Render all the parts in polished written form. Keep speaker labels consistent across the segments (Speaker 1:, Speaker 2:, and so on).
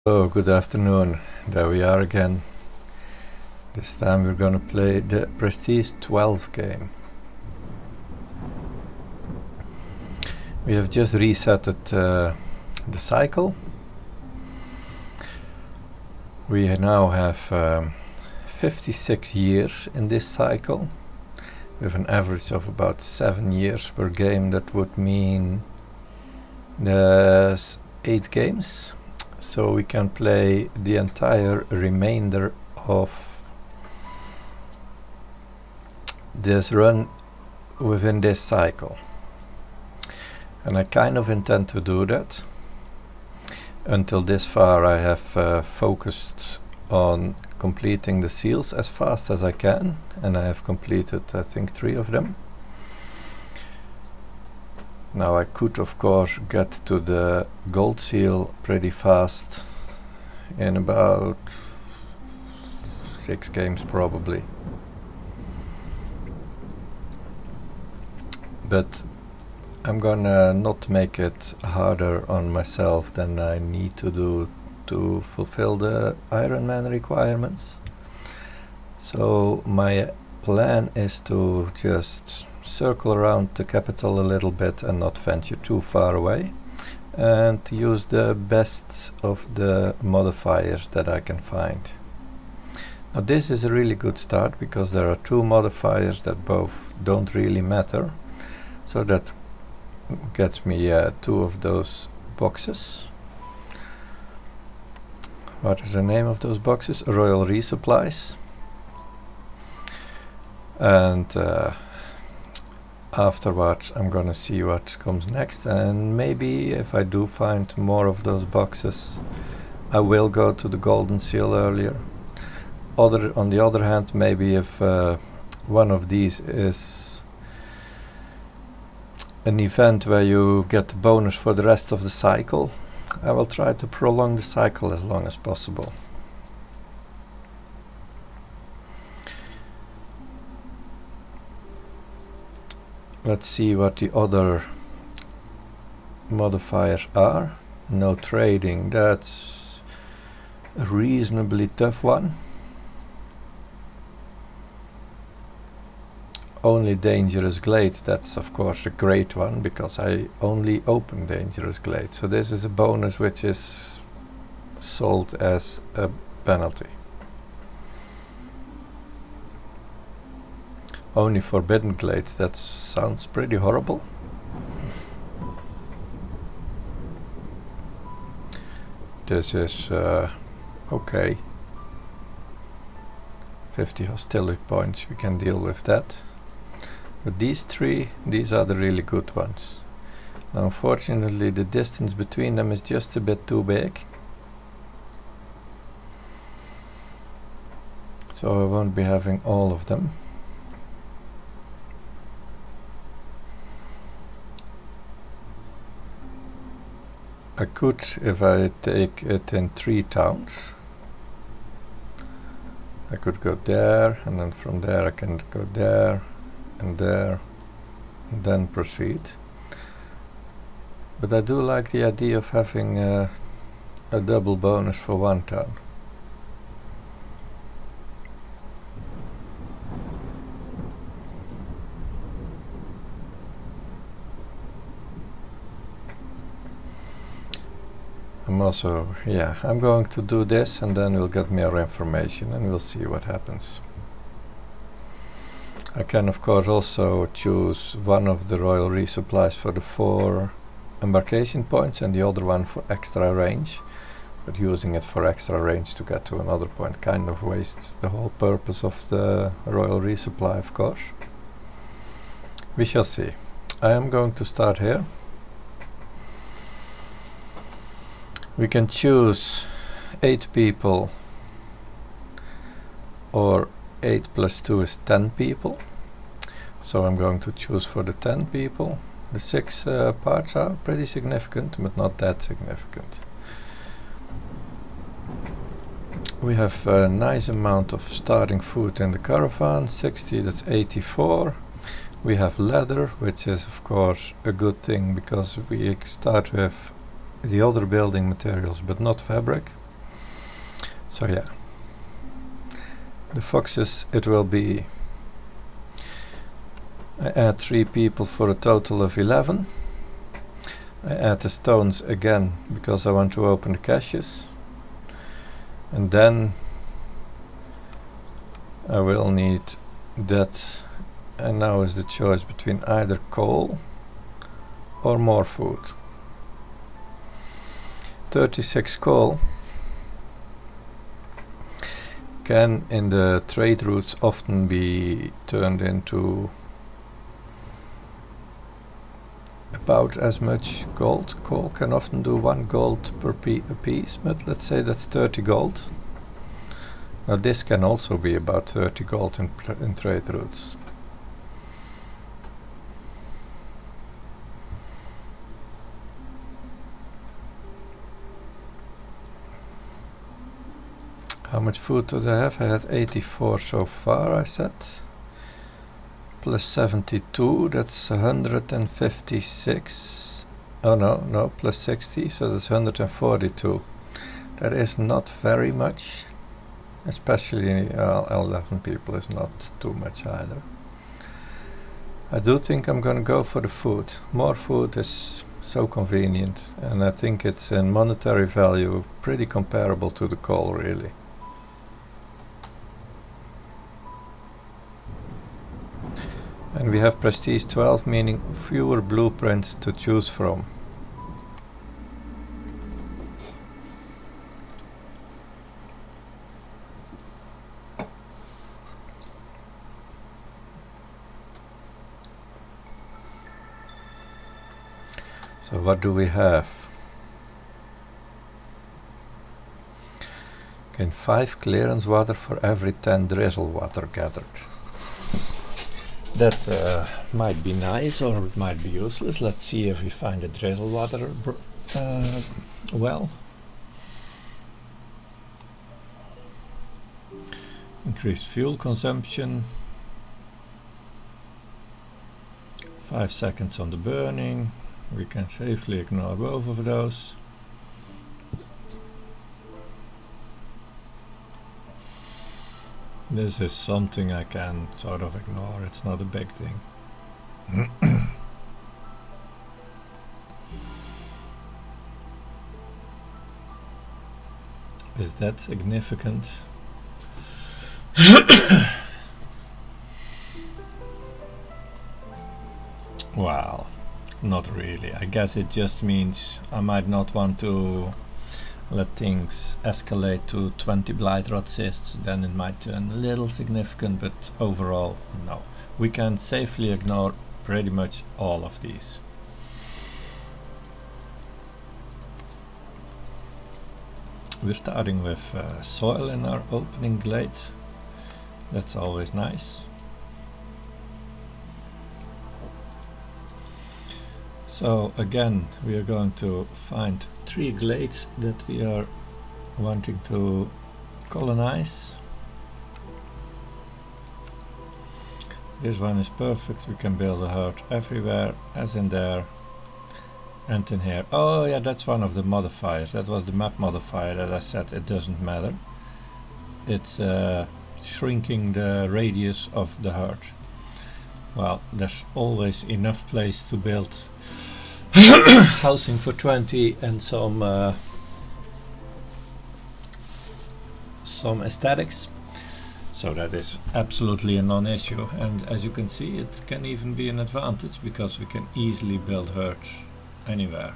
Speaker 1: Oh, good afternoon. There we are again. This time we're gonna play the Prestige 12 game. We have just resetted the cycle. We now have 56 years in this cycle, with an average of about 7 years per game. That would mean there's 8 games. So we can play the entire remainder of this run within this cycle. And I kind of intend to do that. Until this far I have focused on completing the seals as fast as I can, and I have completed I think 3 of them. Now I could of course get to the gold seal pretty fast in about 6 games probably. But I'm gonna not make it harder on myself than I need to do to fulfill the Iron Man requirements. So my plan is to just circle around the capital a little bit and not venture too far away, and use the best of the modifiers that I can find. Now this is a really good start because there are 2 modifiers that both don't really matter, so that gets me 2 of those boxes. What is the name of those boxes? Royal Resupplies. And afterwards I'm gonna see what comes next, and maybe if I do find more of those boxes I will go to the golden seal earlier. On the other hand, maybe if one of these is an event where you get the bonus for the rest of the cycle, I will try to prolong the cycle as long as possible. Let's see what the other modifiers are. No trading, that's a reasonably tough one. Only Dangerous Glade, that's of course a great one because I only open Dangerous Glade. So this is a bonus which is sold as a penalty. Only Forbidden Glades, that sounds pretty horrible. This is okay. 50 hostility points, we can deal with that. But these 3, these are the really good ones. Now, unfortunately the distance between them is just a bit too big. So I won't be having all of them. I could, if I take it in 3 towns, I could go there, and then from there I can go there, and then proceed. But I do like the idea of having a double bonus for 1 town. I'm going to do this, and then we'll get more information and we'll see what happens. I can of course also choose one of the Royal Resupplies for the 4 embarkation points and the other one for extra range, but using it for extra range to get to another point kind of wastes the whole purpose of the Royal Resupply, of course. We shall see. I am going to start here. We can choose 8 people, or 8 plus 2 is 10 people. So I'm going to choose for the 10 people. The 6 parts are pretty significant, but not that significant. We have a nice amount of starting food in the caravan, 60, that's 84. We have leather, which is of course a good thing because we start with the other building materials but not fabric. So yeah, the foxes, it will be, I add 3 people for a total of 11. I add the stones again because I want to open the caches, and then I will need that, and now is the choice between either coal or more food. 36 coal can in the trade routes often be turned into about as much gold. Coal can often do 1 gold per piece, but let's say that's 30 gold. Now this can also be about 30 gold in trade routes. How much food do I have? I had 84 so far, I said. Plus 72, that's 156. Oh no, plus 60, so that's 142. That is not very much. Especially 11 people is not too much either. I do think I'm gonna go for the food. More food is so convenient, and I think it's in monetary value pretty comparable to the coal, really. And we have prestige 12, meaning fewer blueprints to choose from. So what do we have? Gain 5 clearance water for every 10 drizzle water gathered. That might be nice, or it might be useless. Let's see if we find a drizzle water well. Increased fuel consumption. 5 seconds on the burning. We can safely ignore both of those. This is something I can sort of ignore, it's not a big thing. Is that significant? Well, not really. I guess it just means I might not want to let things escalate to 20 blight rot cysts, then it might turn a little significant, but overall, no. We can safely ignore pretty much all of these. We're starting with soil in our opening glade. That's always nice. So again, we are going to find 3 glades that we are wanting to colonize. This one is perfect, we can build a herd everywhere, as in there and in here. Oh yeah, that's one of the modifiers. That was the map modifier that I said it doesn't matter. It's shrinking the radius of the herd. Well, there's always enough place to build housing for 20 and some aesthetics, so that is absolutely a non-issue. And as you can see, it can even be an advantage because we can easily build herds anywhere.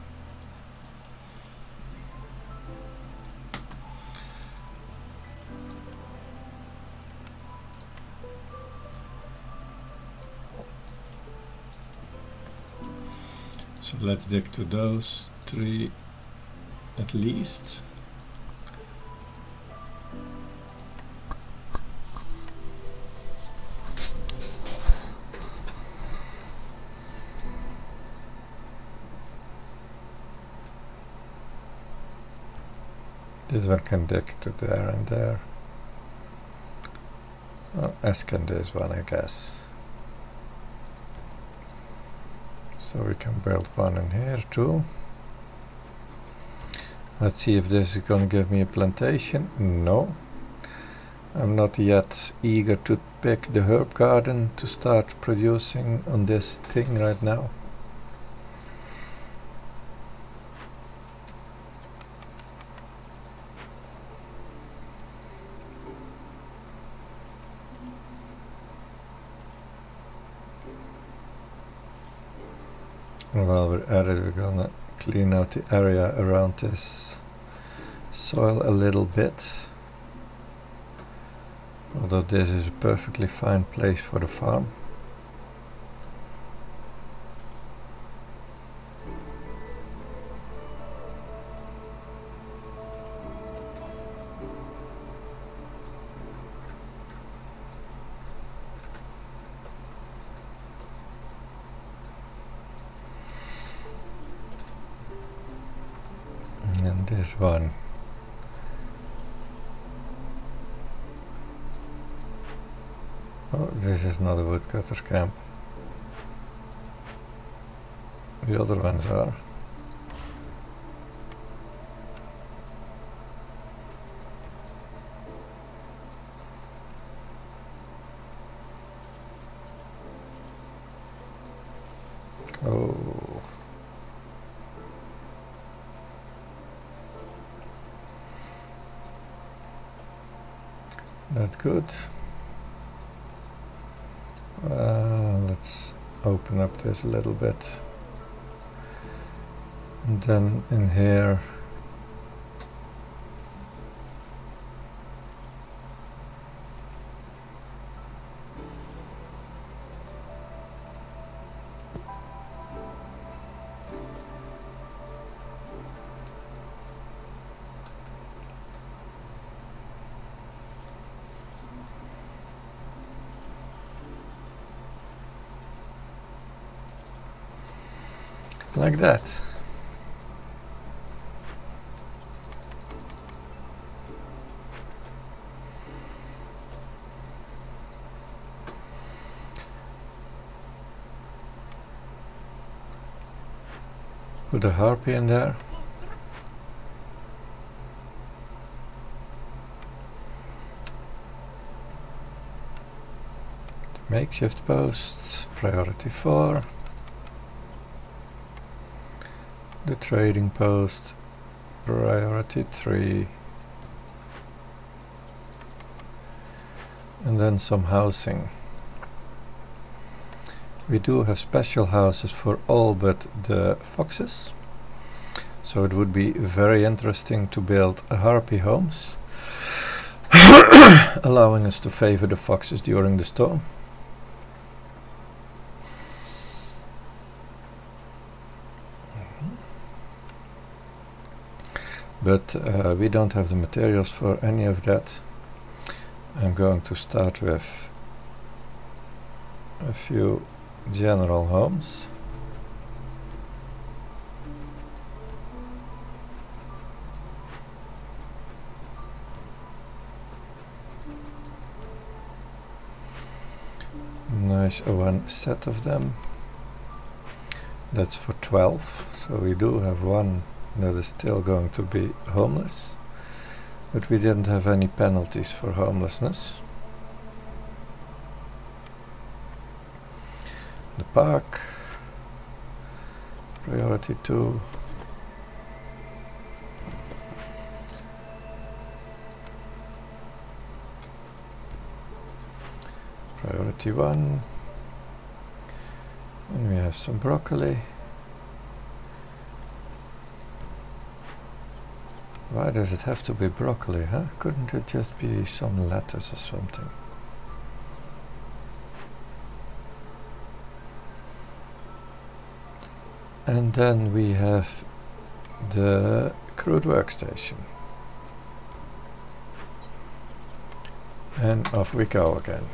Speaker 1: So let's dig to those 3 at least. This one can dig to there and there. Oh, as can this one, I guess. So we can build one in here too. Let's see if this is going to give me a plantation. No. I'm not yet eager to pick the herb garden to start producing on this thing right now. While we're at it, we're gonna clean out the area around this soil a little bit. Although this is a perfectly fine place for the farm. And this one. Oh, this is not a woodcutter's camp. The other ones are. Oh. That's good. Let's open up this a little bit. And then in here like that. Put a harpy in there. The makeshift post, priority 4. The trading post, priority 3. And then some housing. We do have special houses for all but the foxes. So it would be very interesting to build harpy homes, allowing us to favor the foxes during the storm. But we don't have the materials for any of that. I'm going to start with a few general homes. Nice one set of them. That's for 12, so we do have one that is still going to be homeless, but we didn't have any penalties for homelessness. The park, priority 2. Priority 1. And we have some broccoli. Why does it have to be broccoli, huh? Couldn't it just be some lettuce or something? And then we have the crude workstation. And off we go again.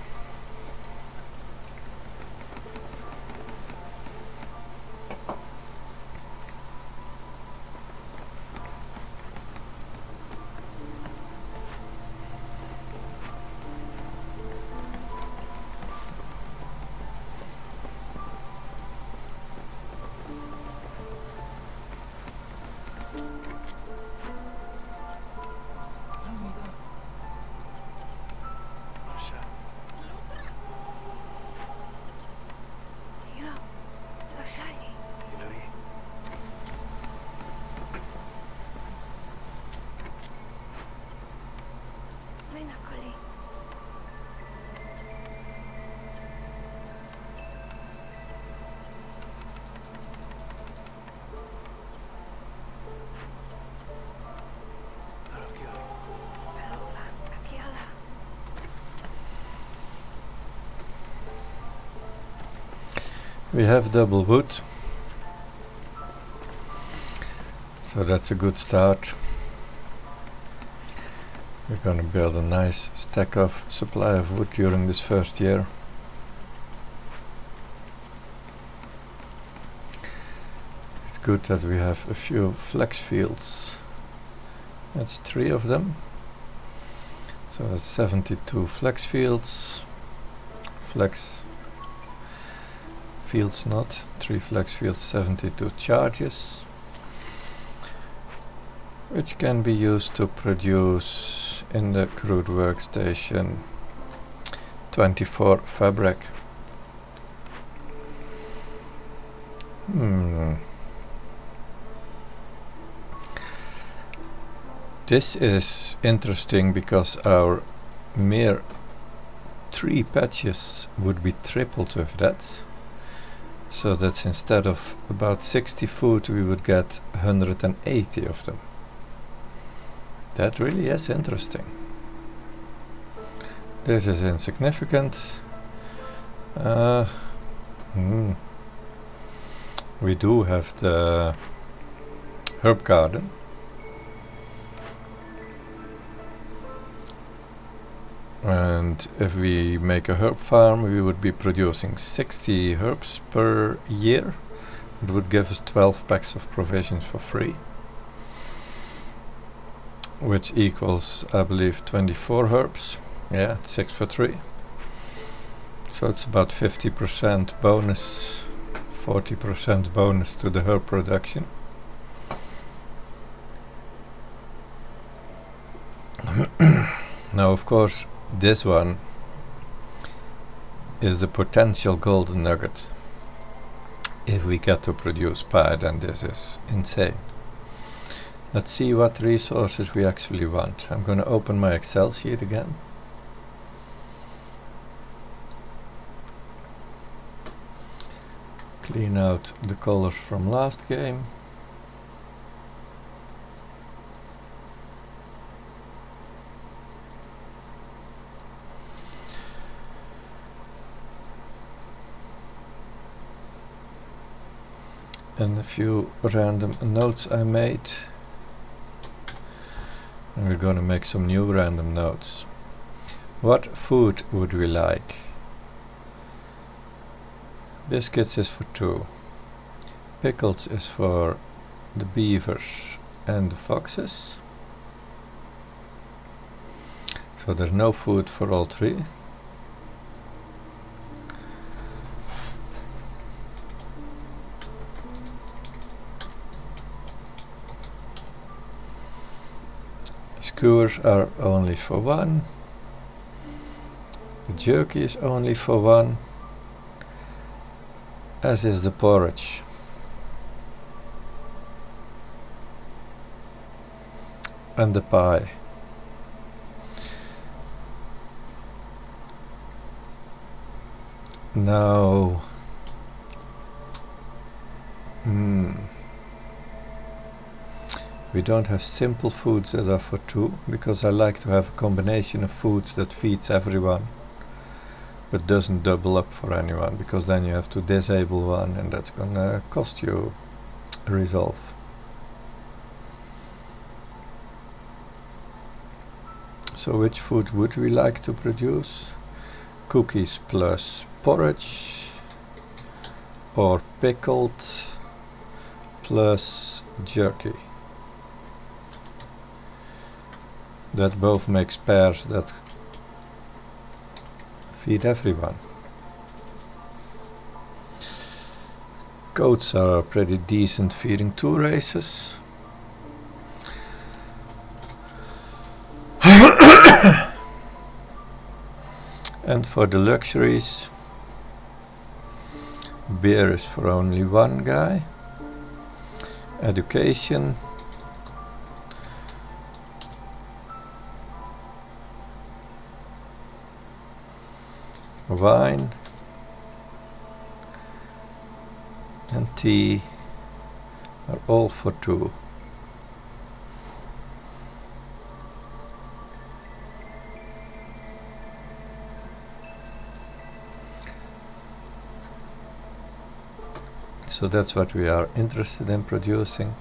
Speaker 1: We have double wood, so that's a good start. We're gonna build a nice stack of supply of wood during this first year. It's good that we have a few flex fields. That's 3 of them. So that's 72 flex fields. Flex fields not. 3 flex fields, 72 charges. Which can be used to produce in the crude workstation 24 fabric. This is interesting because our mere 3 patches would be tripled with that. So that's instead of about 60 food we would get 180 of them. That really is interesting. This is insignificant. We do have the herb garden. And if we make a herb farm, we would be producing 60 herbs per year. It would give us 12 packs of provisions for free, which equals, I believe, 24 herbs. Yeah, 6 for 3. So it's about 50% bonus, 40% bonus to the herb production. Now, of course, this one is the potential golden nugget. If we get to produce pie, then this is insane. Let's see what resources we actually want. I'm going to open my Excel sheet again. Clean out the colors from last game. And a few random notes I made. And we're going to make some new random notes. What food would we like? Biscuits is for 2. Pickles is for the beavers and the foxes. So there's no food for all 3. Skewers are only for 1. The jerky is only for 1. As is the porridge. And the pie. Now, we don't have simple foods that are for 2, because I like to have a combination of foods that feeds everyone, but doesn't double up for anyone, because then you have to disable one and that's gonna cost you a resolve. So which food would we like to produce? Cookies plus porridge, or pickled plus jerky. That both makes pairs that feed everyone. Goats are pretty decent feeding 2 races. And for the luxuries, beer is for only 1 guy. Education, wine and tea are all for 2. So that's what we are interested in producing.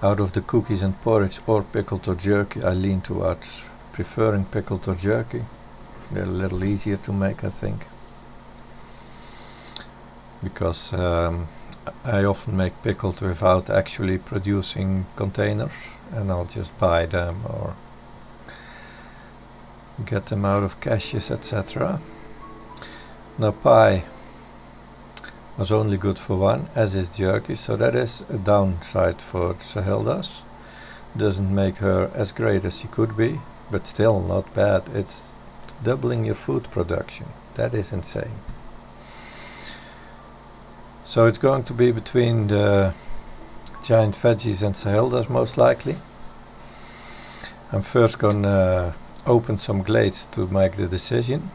Speaker 1: Out of the cookies and porridge or pickled or jerky, I lean towards preferring pickled or jerky. They're a little easier to make, I think, because I often make pickled without actually producing containers, and I'll just buy them or get them out of caches, etc. Now pie was only good for one, as is jerky, so that is a downside for Sahilda's. Doesn't make her as great as she could be, but still not bad. It's doubling your food production. That is insane. So it's going to be between the giant veggies and Sahilda's most likely. I'm first gonna open some glades to make the decision,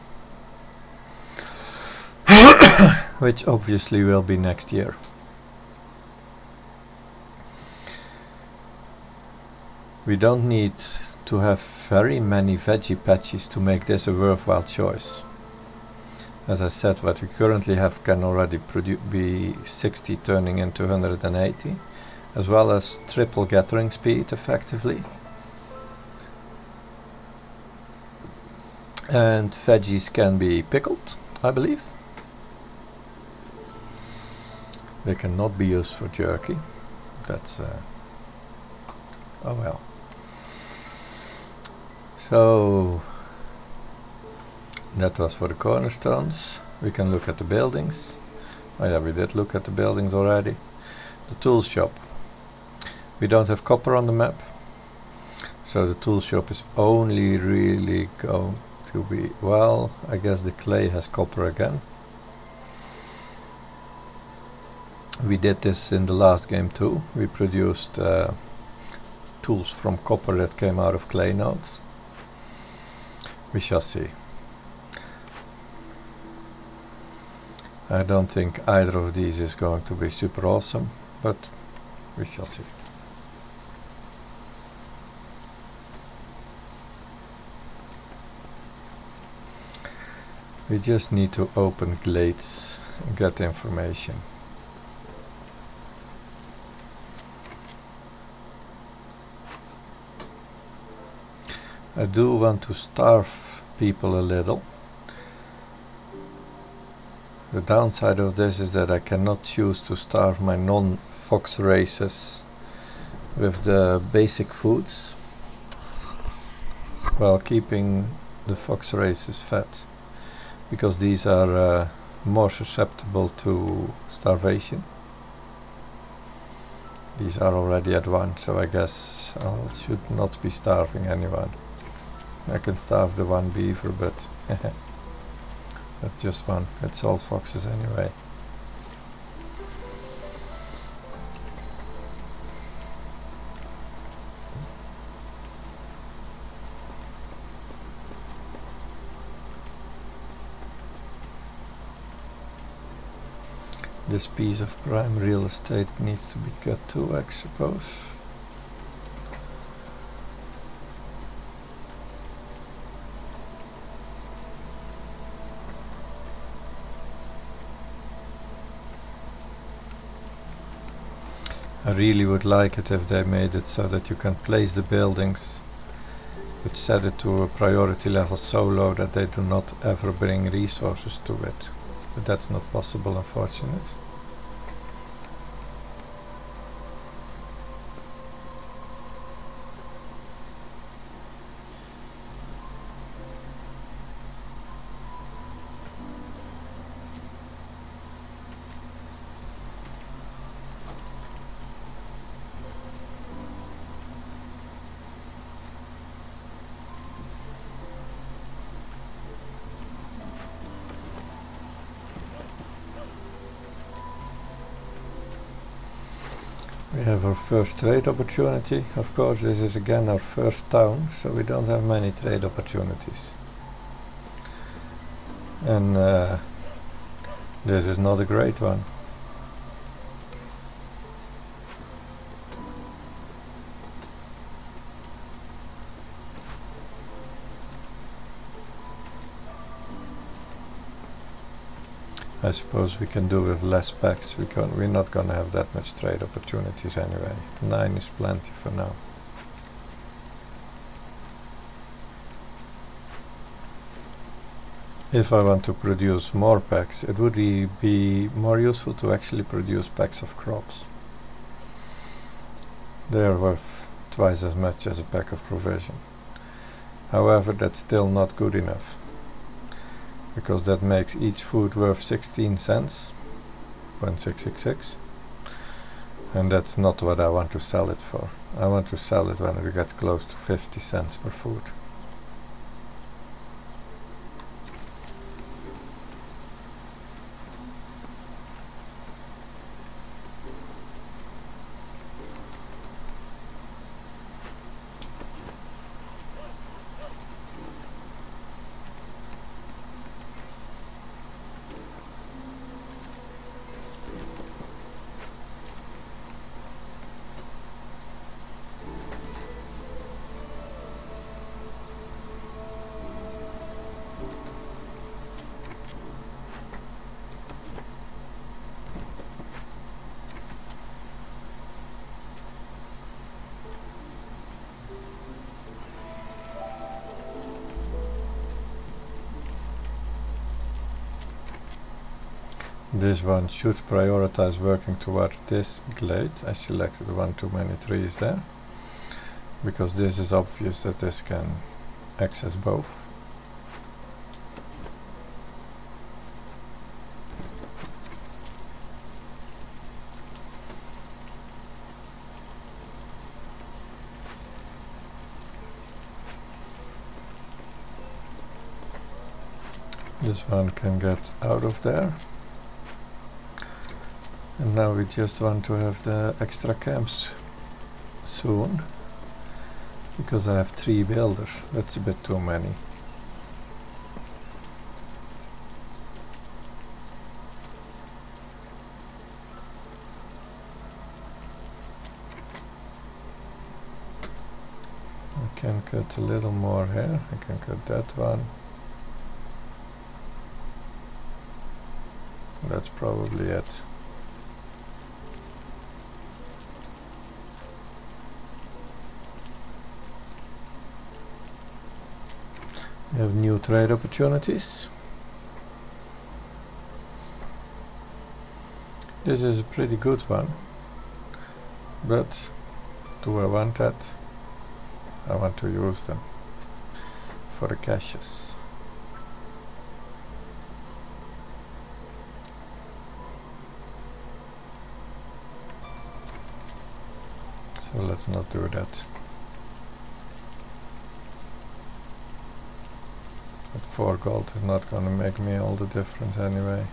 Speaker 1: which obviously will be next year. We don't need to have very many veggie patches to make this a worthwhile choice. As I said, what we currently have can already be 60 turning into 180, as well as triple gathering speed effectively. And veggies can be pickled, I believe. They cannot be used for jerky. That's oh well. So that was for the cornerstones. We can look at the buildings. Oh yeah, we did look at the buildings already. The tool shop. We don't have copper on the map, so the tool shop is only really going to be, well, I guess the clay has copper again. We did this in the last game too. We produced tools from copper that came out of clay nodes. We shall see. I don't think either of these is going to be super awesome, but we shall see. We just need to open glades and get information. I do want to starve people a little. The downside of this is that I cannot choose to starve my non-fox races with the basic foods while keeping the fox races fed, because these are more susceptible to starvation. These are already at 1, so I guess I should not be starving anyone. I can starve the one beaver, but that's just one. It's all foxes anyway. This piece of prime real estate needs to be cut too, I suppose. I really would like it if they made it so that you can place the buildings, but set it to a priority level so low that they do not ever bring resources to it. But that's not possible, unfortunately. We have our first trade opportunity. Of course, this is again our first town, so we don't have many trade opportunities. And this is not a great one. I suppose we can do with less packs. We're not going to have that much trade opportunities anyway. 9 is plenty for now. If I want to produce more packs, it would be more useful to actually produce packs of crops. They are worth twice as much as a pack of provision. However, that's still not good enough, because that makes each food worth 16 cents, 0.666, and that's not what I want to sell it for. I want to sell it when it gets close to 50 cents per food. This one should prioritize working towards this glade. I selected one too many trees there, because this is obvious that this can access both. This one can get out of there. And now we just want to have the extra camps soon, because I have 3 builders. That's a bit too many. I can cut a little more here. I can cut that one. That's probably it. We have new trade opportunities. This is a pretty good one, but do I want that? I want to use them for the caches. So let's not do that. But 4 gold is not going to make me all the difference anyway.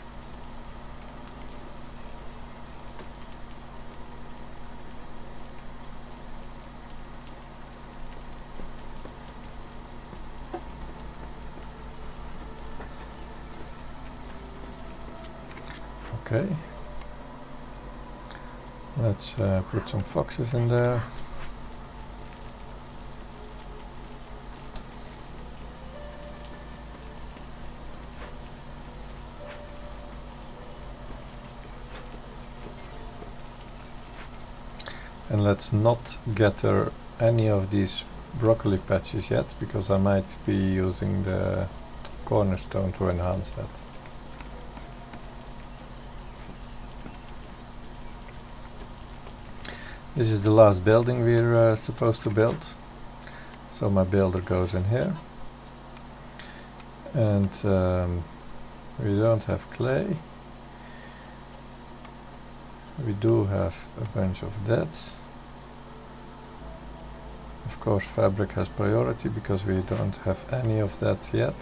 Speaker 1: Okay. Let's put some foxes in there. And let's not gather any of these broccoli patches yet, because I might be using the cornerstone to enhance that. This is the last building we're supposed to build. So my builder goes in here. And we don't have clay. We do have a bunch of that. Of course, fabric has priority because we don't have any of that yet.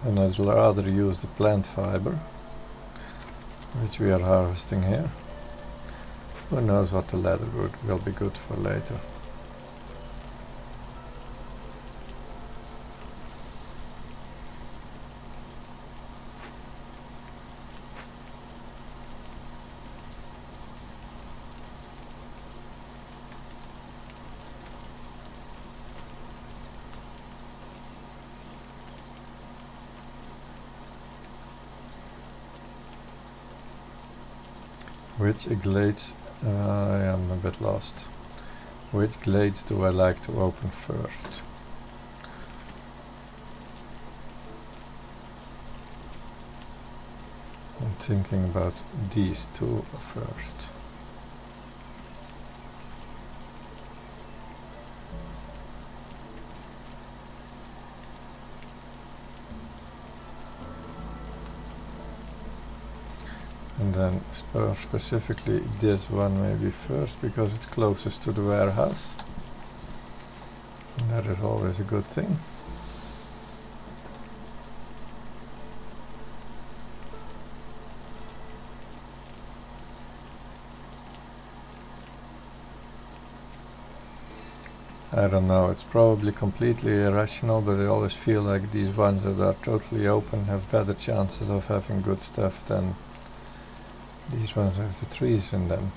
Speaker 1: And I'd rather use the plant fiber, which we are harvesting here. Who knows what the leather will be good for later. Which glades, I am a bit lost. Which glades do I like to open first? I'm thinking about these two first. And then specifically this one maybe first, because it's closest to the warehouse. And that is always a good thing. I don't know, it's probably completely irrational, but I always feel like these ones that are totally open have better chances of having good stuff than these ones have the trees in them.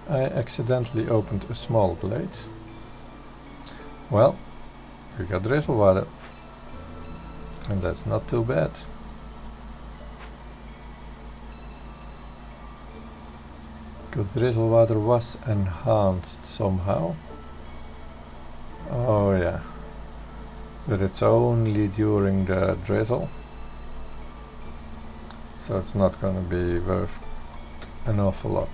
Speaker 1: I accidentally opened a small glade. Well, we got drizzle water, and that's not too bad. Because drizzle water was enhanced somehow. Oh yeah, but it's only during the drizzle, so it's not going to be worth an awful lot.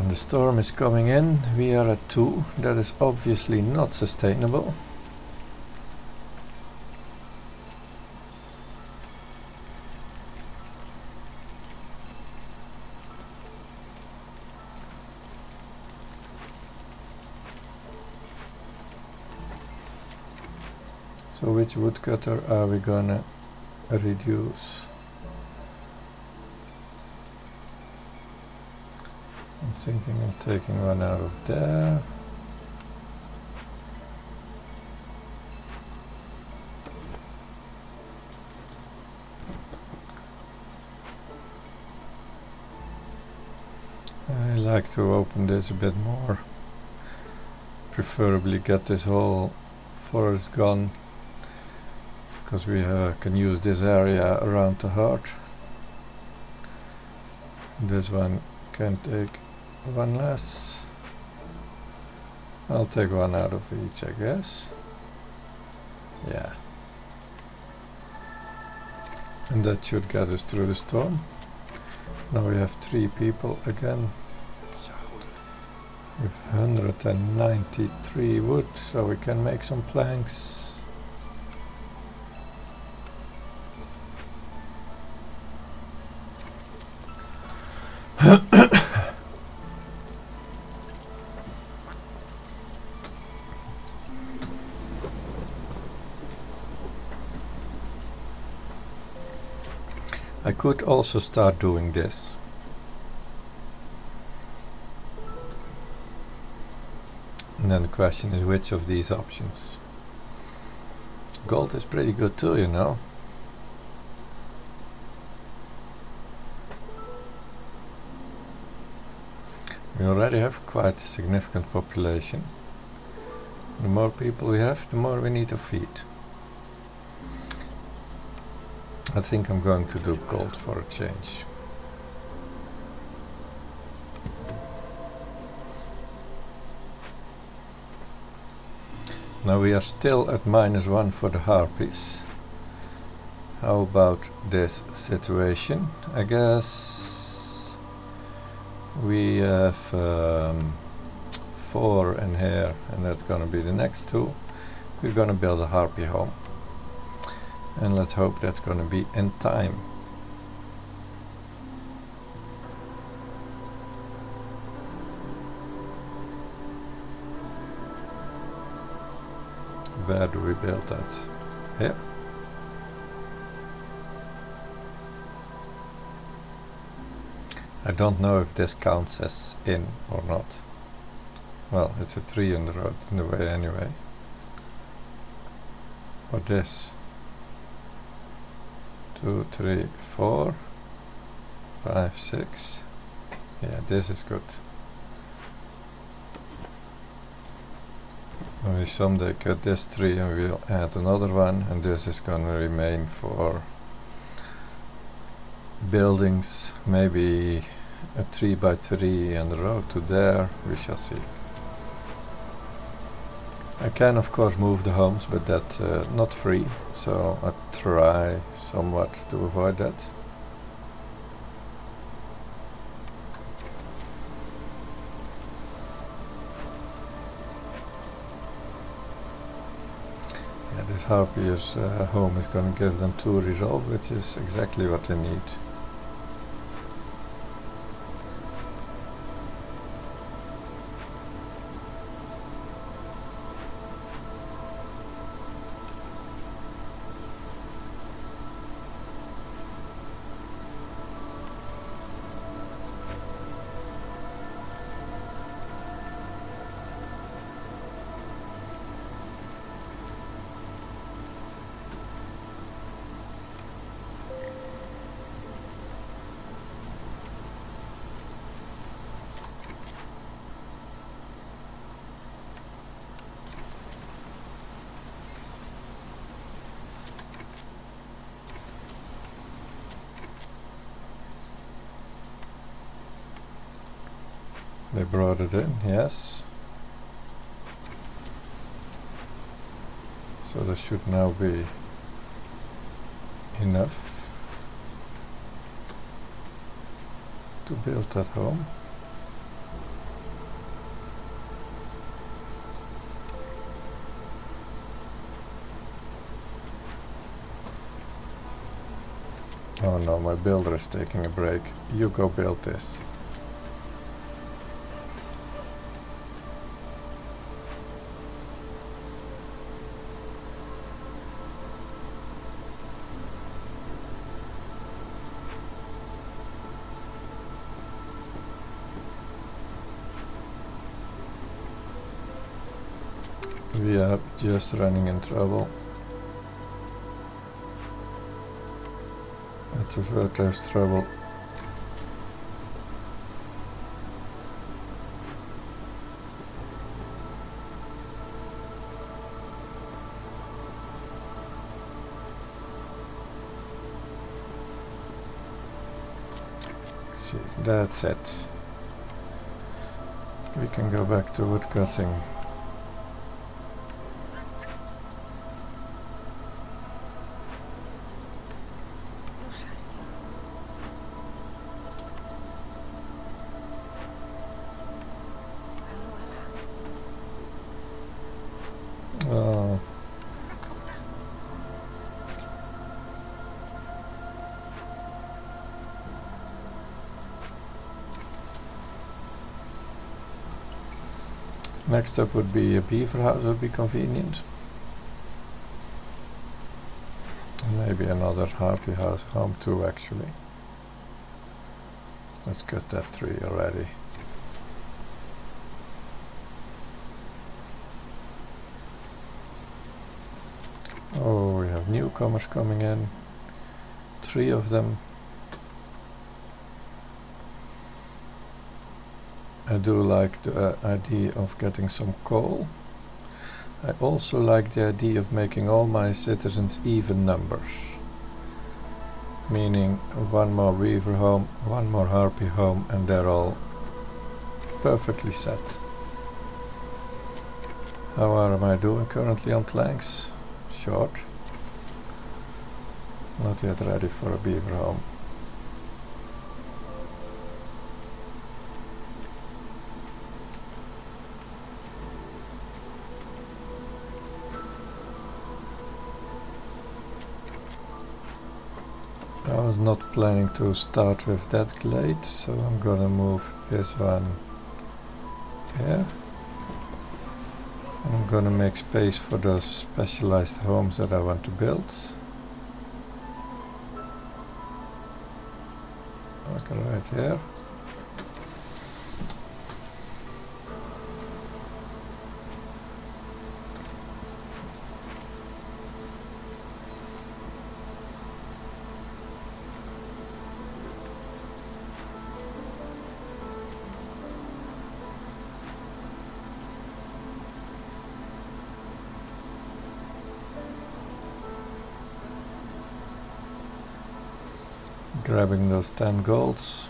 Speaker 1: The storm is coming in, we are at 2, that is obviously not sustainable. So which woodcutter are we gonna reduce? I'm thinking of taking one out of there. I like to open this a bit more. Preferably get this whole forest gone, because we can use this area around the heart. This one can take one less. I'll take one out of each, I guess. Yeah. And that should get us through the storm. Now we have 3 people again. With 193 wood, so we can make some planks. I could also start doing this. And then the question is, which of these options? Gold is pretty good too, you know. We already have quite a significant population. The more people we have, the more we need to feed. I think I'm going to do gold for a change. Now we are still at -1 for the harpies. How about this situation? I guess we have 4 in here, and that's gonna be the next 2. We're gonna build a harpy home. And let's hope that's gonna be in time. Where do we build that? Here. I don't know if this counts as in or not. Well, it's a tree in the road in the way anyway. for this. 2, 3, 4, 5, 6. Yeah, this is good. When we someday cut this tree and we'll add another one, and this is gonna remain for buildings, maybe a 3 by 3 and the road to there, we shall see. I can of course move the homes, but that's not free, so I try somewhat to avoid that. Yeah, this Harpier's home is going to give them 2 resolve, which is exactly what they need. They brought it in, yes. So there should now be enough to build that home. Oh no, my builder is taking a break. You go build this. We are just running in trouble. Let's avert those trouble. See, that's it. We can go back to wood cutting. Oh. Next up would be a beaver house, would be convenient. And maybe another harpy house, home too actually. Let's cut that tree already. Oh, we have newcomers coming in. 3 of them. I do like the idea of getting some coal. I also like the idea of making all my citizens even numbers. Meaning 1 more weaver home, 1 more harpy home, and they're all perfectly set. How am I doing currently on planks? Short. Not yet ready for a beaver home. I was not planning to start with that glade, so I'm gonna move this one here. I'm gonna make space for those specialized homes that I want to build. Okay, right here. Grabbing those 10 golds.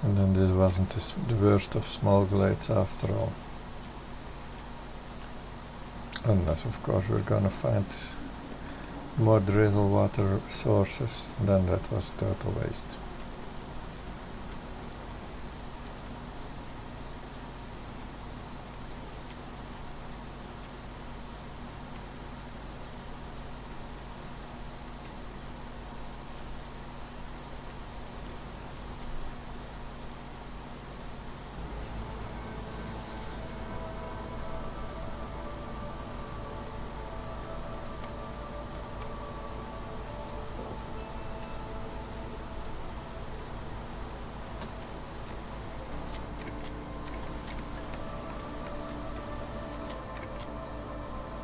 Speaker 1: And then this wasn't the worst of small glades after all. Unless of course we're gonna find more drizzle water sources, then that was a total waste.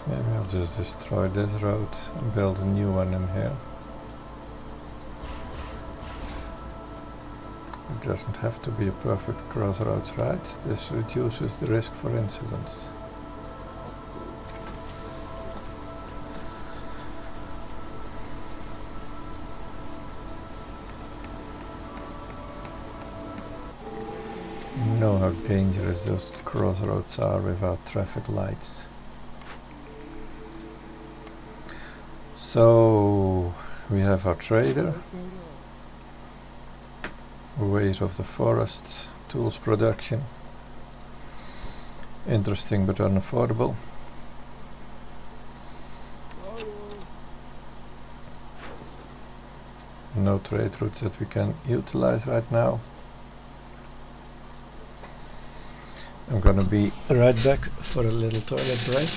Speaker 1: Maybe I'll just destroy this road and build a new one in here. It doesn't have to be a perfect crossroads, right? This reduces the risk for incidents. You know how dangerous those crossroads are without traffic lights. So we have our trader, ways of the forest, tools production, interesting but unaffordable. No trade routes that we can utilize right now. I'm gonna be right back for a little toilet break.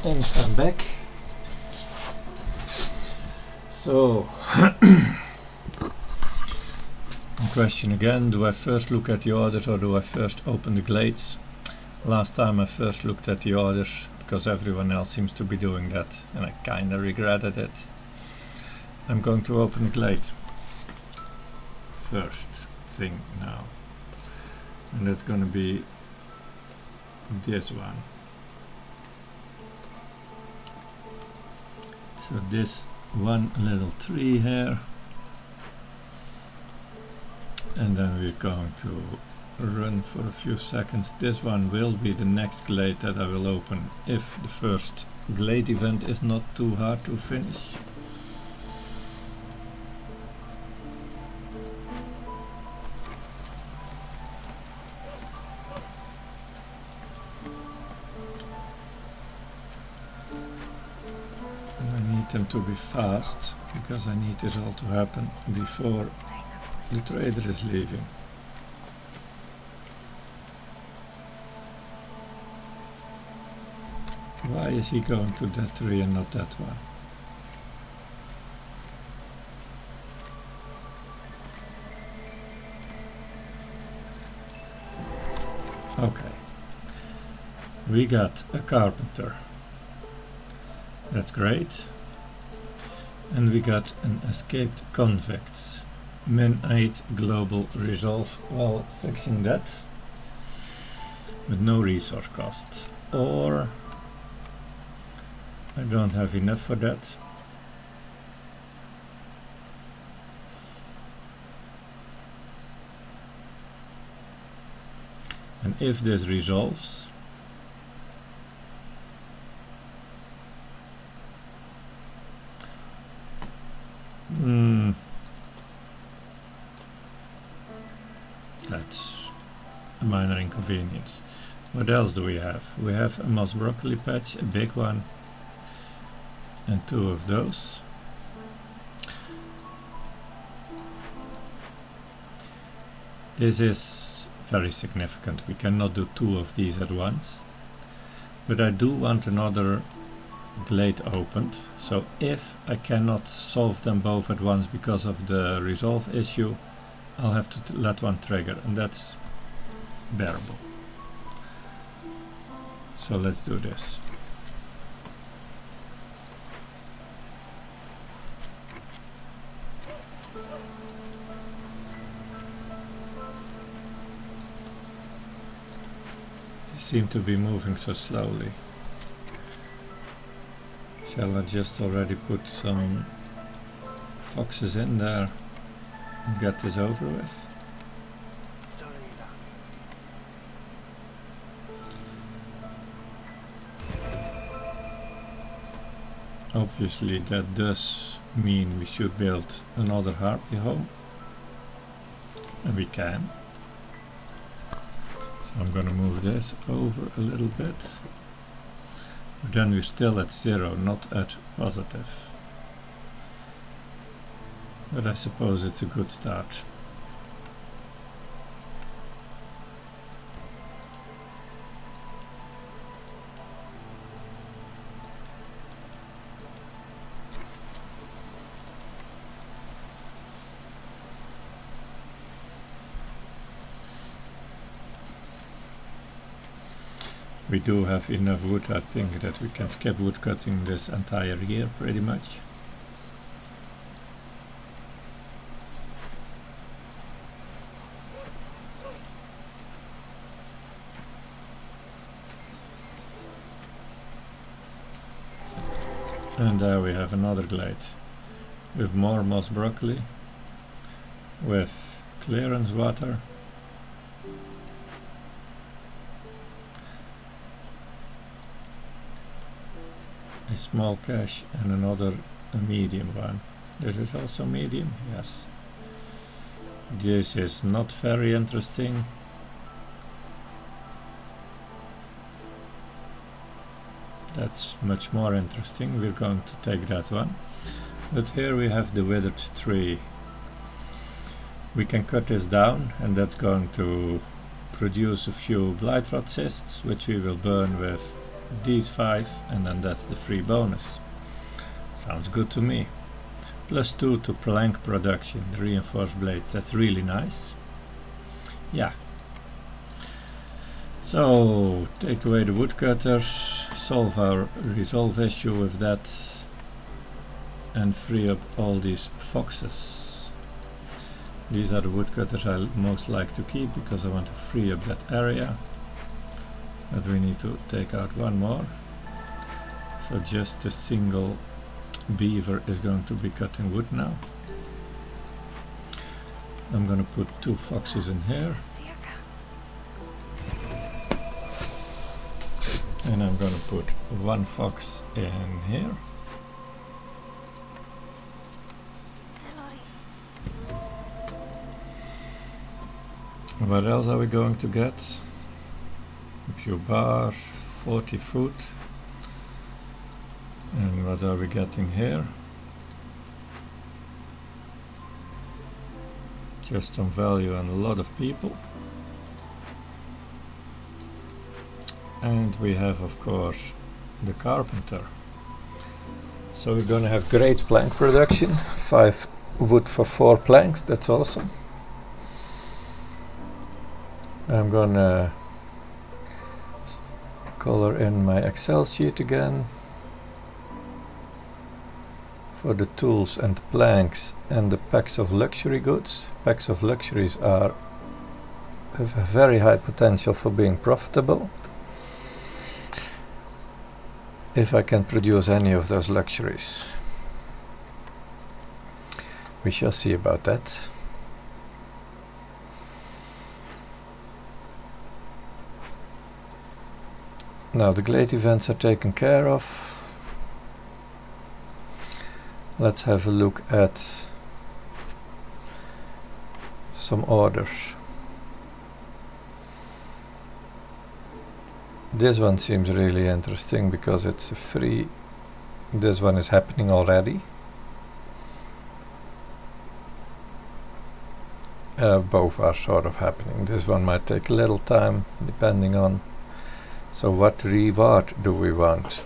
Speaker 1: And I'm back. So, question again, do I first look at the orders or do I first open the glades? Last time I first looked at the orders because everyone else seems to be doing that and I kinda regretted it. I'm going to open the glade first thing now, and that's gonna be this one. So this one little tree here, and then we're going to run for a few seconds. This one will be the next glade that I will open if the first glade event is not too hard to finish. Them to be fast because I need this all to happen before the trader is leaving. Why is he going to that tree and not that one? Okay, we got a carpenter. That's great. And we got an escaped convicts. -8 global resolve while fixing that. With no resource costs. Or I don't have enough for that. And if this resolves, that's a minor inconvenience. What else do we have? We have a moss broccoli patch, a big one, and 2 of those. This is very significant. We cannot do two of these at once. But I do want another glade opened. So if I cannot solve them both at once because of the resolve issue, I'll have to let one trigger, and that's bearable. So let's do this. They seem to be moving so slowly. Shall I just already put some foxes in there and get this over with? Obviously that does mean we should build another harpy home, and we can. So I'm gonna move this over a little bit, but then we're still at 0, not at positive. But I suppose it's a good start. We do have enough wood, I think, that we can skip wood cutting this entire year pretty much. And there we have another glade with more moss broccoli, with clearance water, a small cache, and another a medium one. This is also medium, yes. This is not very interesting. That's much more interesting. We're going to take that one. But here we have the withered tree. We can cut this down, and that's going to produce a few blight rot cysts, which we will burn with these 5, and then that's the free bonus. Sounds good to me. +2 to plank production, the reinforced blades, that's really nice. Yeah. So, take away the woodcutters, solve our resolve issue with that, and free up all these foxes. These are the woodcutters I most like to keep because I want to free up that area. But we need to take out one more. So just a single beaver is going to be cutting wood now. I'm going to put 2 foxes in here. And I'm going to put 1 fox in here. What else are we going to get? A few bars, 40 food. And what are we getting here? Just some value and a lot of people. And we have, of course, the carpenter. So we're gonna have great plank production. 5 wood for 4 planks, that's awesome. I'm gonna color in my Excel sheet again for the tools and planks and the packs of luxury goods. Packs of luxuries have a very high potential for being profitable if I can produce any of those luxuries. We shall see about that. Now the glade events are taken care of. Let's have a look at some orders. This one seems really interesting because it's a free. This one is happening already. both are sort of happening. This one might take a little time depending on. So what reward do we want?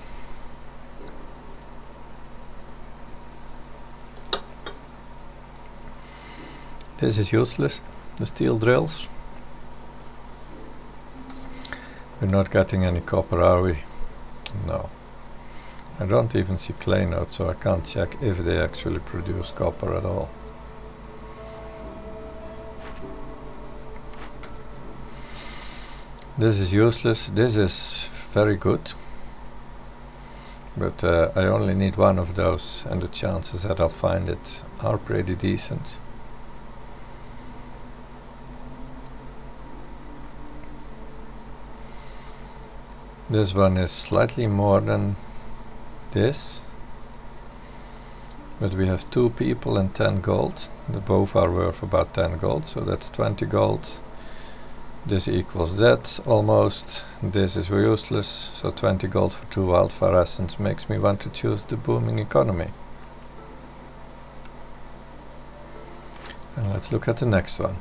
Speaker 1: This is useless, the steel drills. We're not getting any copper, are we? No. I don't even see clay nodes, so I can't check if they actually produce copper at all. This is useless. This is very good, but I only need one of those, and the chances that I'll find it are pretty decent. This one is slightly more than this, but we have 2 people and 10 gold. They both are worth about 10 gold, so that's 20 gold. This equals that almost. This is useless, so 20 gold for 2 wildfire essence makes me want to choose the booming economy. And let's look at the next one.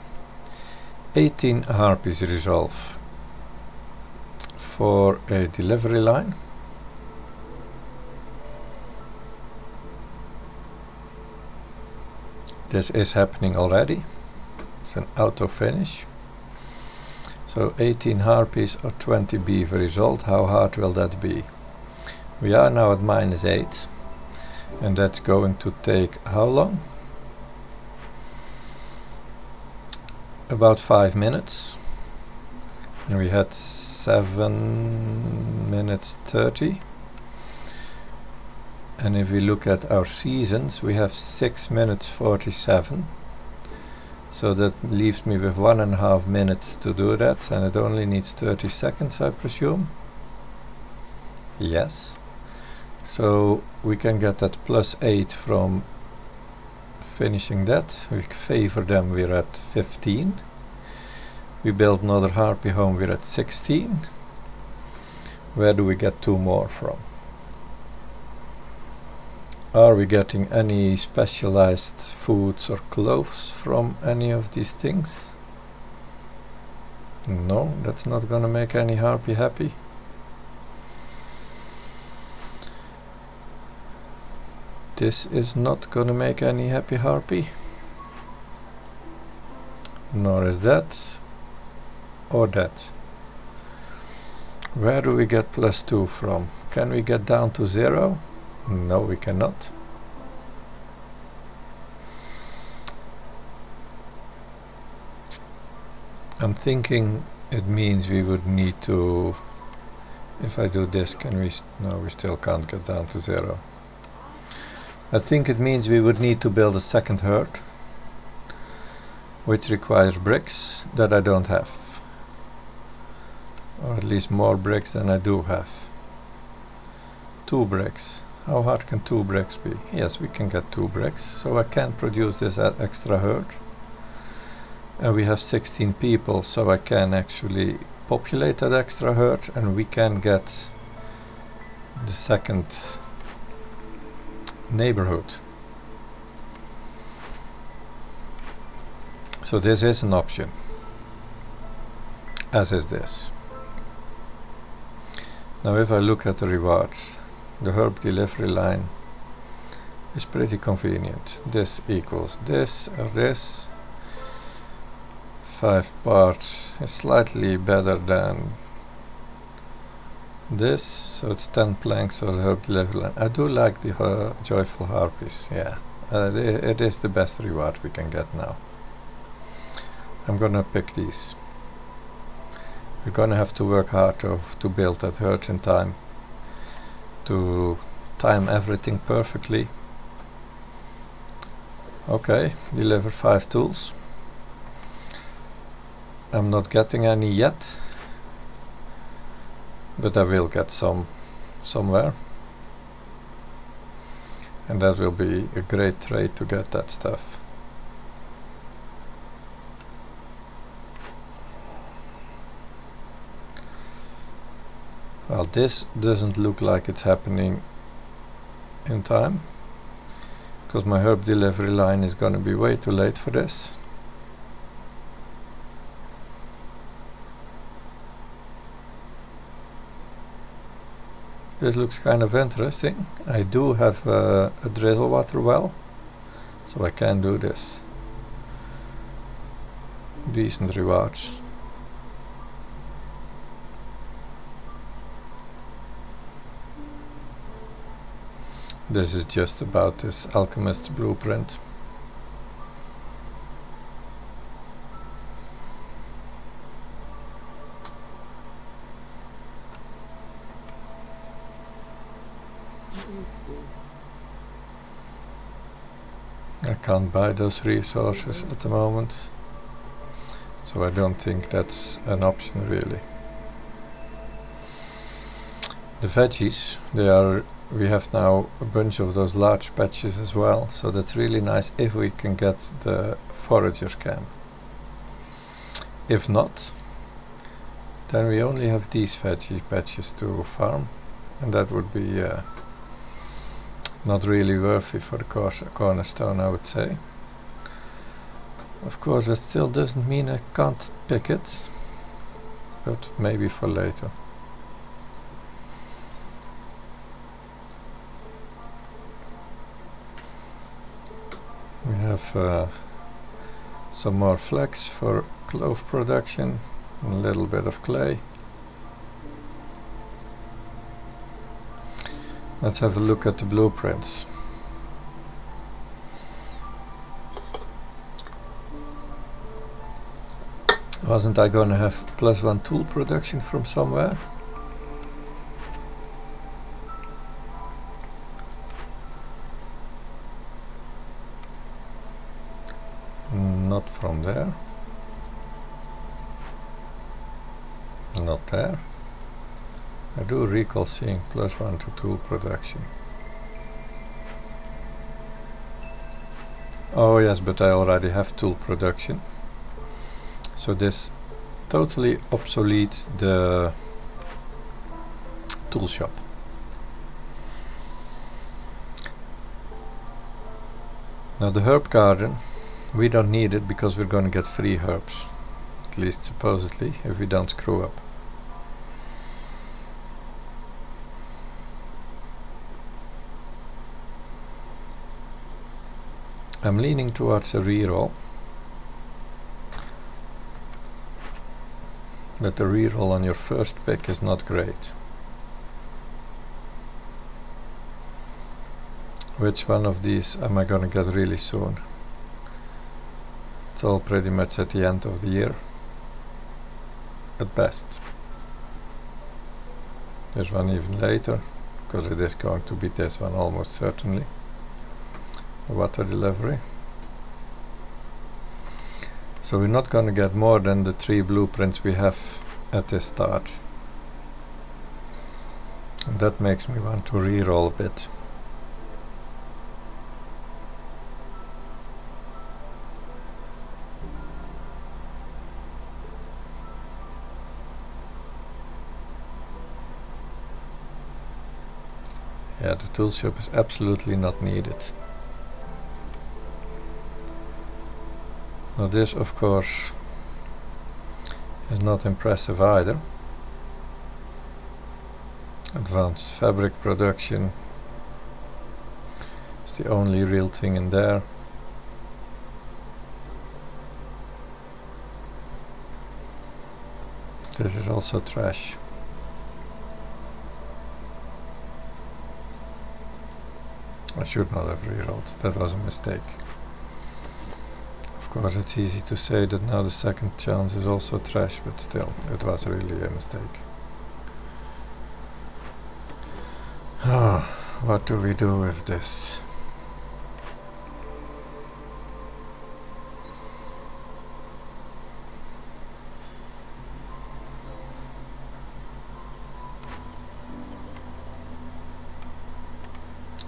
Speaker 1: 18 harpies resolve for a delivery line. This is happening already. It's an auto finish. So 18 harpies or 20 beaver result. How hard will that be? We are now at -8, and that's going to take how long? About 5 minutes. And we had 7 minutes 30. And if we look at our seasons, we have 6 minutes 47. So that leaves me with 1.5 minutes to do that, and it only needs 30 seconds, I presume. Yes. So we can get that +8 from finishing that. We favor them, we're at 15. We build another harpy home, we're at 16. Where do we get 2 more from? Are we getting any specialized foods or clothes from any of these things? No, that's not gonna make any harpy happy. This is not gonna make any happy harpy. Nor is that. Or that. Where do we get +2 from? Can we get down to 0? No, we cannot. I'm thinking it means we would need to, if I do this, can we, no, we still can't get down to 0. I think it means we would need to build a second herd, which requires bricks that I don't have. Or at least more bricks than I do have. 2 bricks. How hard can 2 bricks be? Yes, we can get 2 bricks, so I can produce this extra herd. And we have 16 people, so I can actually populate that extra herd, and we can get the second neighborhood. So this is an option, as is this. Now if I look at the rewards, the herb delivery line is pretty convenient. This equals this or this. 5 parts is slightly better than this, so it's 10 planks of the herb delivery line. I do like the joyful harpies, yeah. It is the best reward we can get now. I'm gonna pick these. We're gonna have to work hard to build that herd in time, to time everything perfectly. Okay, deliver 5 tools. I'm not getting any yet, but I will get some somewhere, and that will be a great trade to get that stuff. Well, this doesn't look like it's happening in time, because my herb delivery line is going to be way too late for this. This looks kind of interesting. I do have a drizzle water well, so I can do this. Decent rewards. This is just about this alchemist blueprint. I can't buy those resources at the moment, so I don't think that's an option really. The veggies, we have now a bunch of those large patches as well, so that's really nice if we can get the forager camp. If not, then we only have these veggie patches to farm, and that would be not really worthy for the cornerstone, I would say. Of course, that still doesn't mean I can't pick it, but maybe for later. We have some more flax for clove production, and a little bit of clay. Let's have a look at the blueprints. Wasn't I gonna have +1 tool production from somewhere? Not from there. Not there. I do recall seeing +1 to tool production. Oh yes, but I already have tool production. So this totally obsoletes the tool shop. Now the herb garden, we don't need it because we're going to get free herbs. At least supposedly, if we don't screw up. I'm leaning towards a reroll, but the reroll on your first pick is not great. Which one of these am I gonna get really soon? It's all pretty much at the end of the year, at best. There's one even later, because it is going to be this one almost certainly. Water delivery. So we're not going to get more than the 3 blueprints we have at this start. And that makes me want to reroll a bit. Yeah, the tool shop is absolutely not needed. Now this, of course, is not impressive either. Advanced fabric production is the only real thing in there. This is also trash. I should not have rerolled, that was a mistake. Of course, it's easy to say that now the second chance is also trash, but still, it was really a mistake. What do we do with this?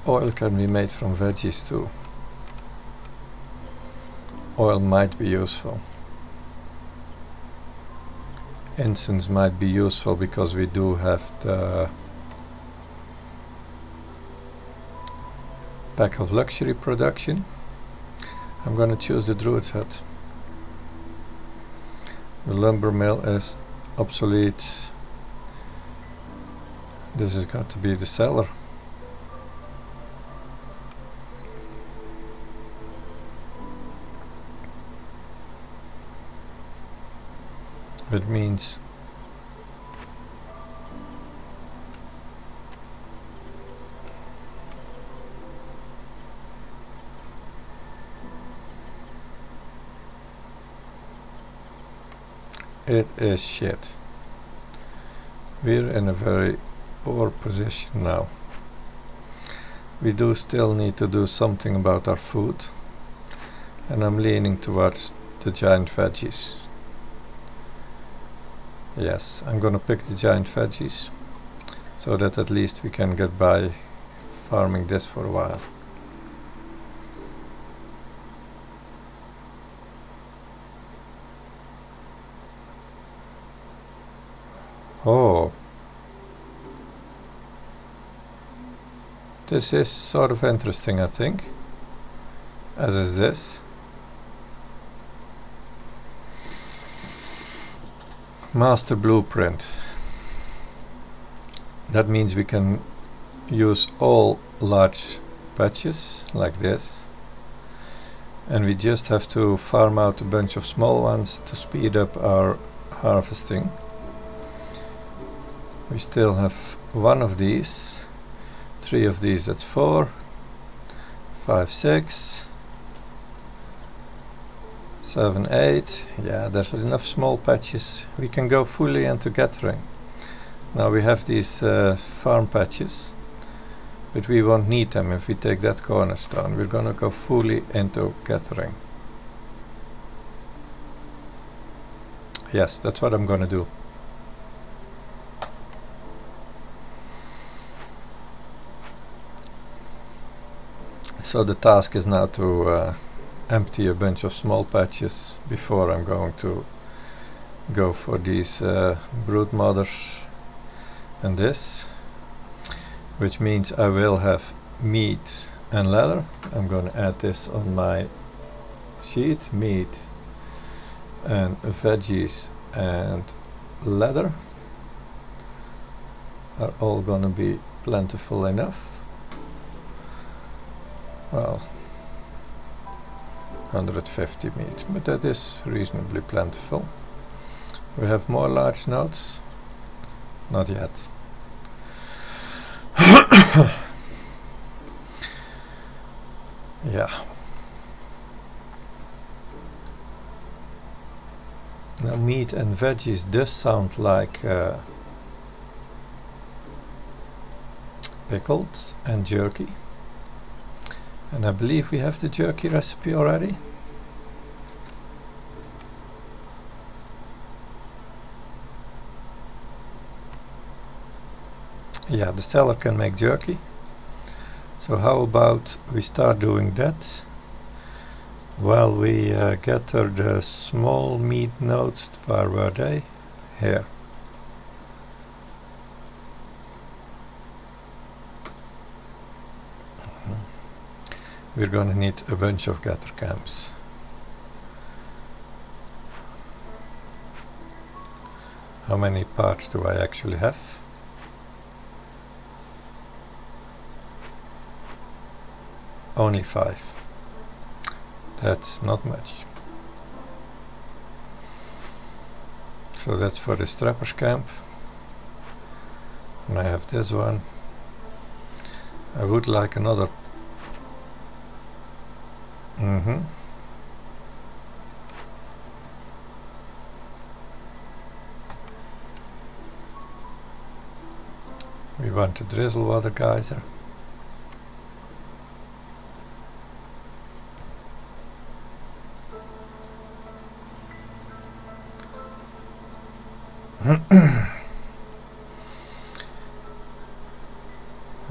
Speaker 1: Oil can be made from veggies too. Oil might be useful. Incense might be useful because we do have the pack of luxury production. I'm gonna choose the Druid's Hut. The lumber mill is obsolete. This has got to be the cellar. It means it is shit. We're in a very poor position now. We do still need to do something about our food, and I'm leaning towards the giant veggies. Yes, I'm gonna pick the giant veggies so that at least we can get by farming this for a while. Oh, this is sort of interesting, I think, as is this. Master blueprint. That means we can use all large patches like this, and we just have to farm out a bunch of small ones to speed up our harvesting. We still have one of these, 3 of these, that's 4, 5, 6, 7, 8. Yeah, there's enough small patches. We can go fully into gathering. Now we have these farm patches, but we won't need them if we take that cornerstone. We're gonna go fully into gathering. Yes, that's what I'm gonna do. So the task is now to empty a bunch of small patches before I'm going to go for these brood mothers and this, which means I will have meat and leather. I'm going to add this on my sheet. Meat and veggies and leather are all going to be plentiful enough. Well, 150 meat, but that is reasonably plentiful. We have more large nodes? Not yet. Yeah. Now meat and veggies does sound like pickled and jerky. And I believe we have the jerky recipe already. Yeah, the cellar can make jerky. So how about we start doing that while we gather the small meat nodes. Where were they? Here. We're gonna need a bunch of gather camps. How many parts do I actually have? Only 5. That's not much. So that's for the strappers camp. And I have this one. I would like another. We want a drizzle water geyser.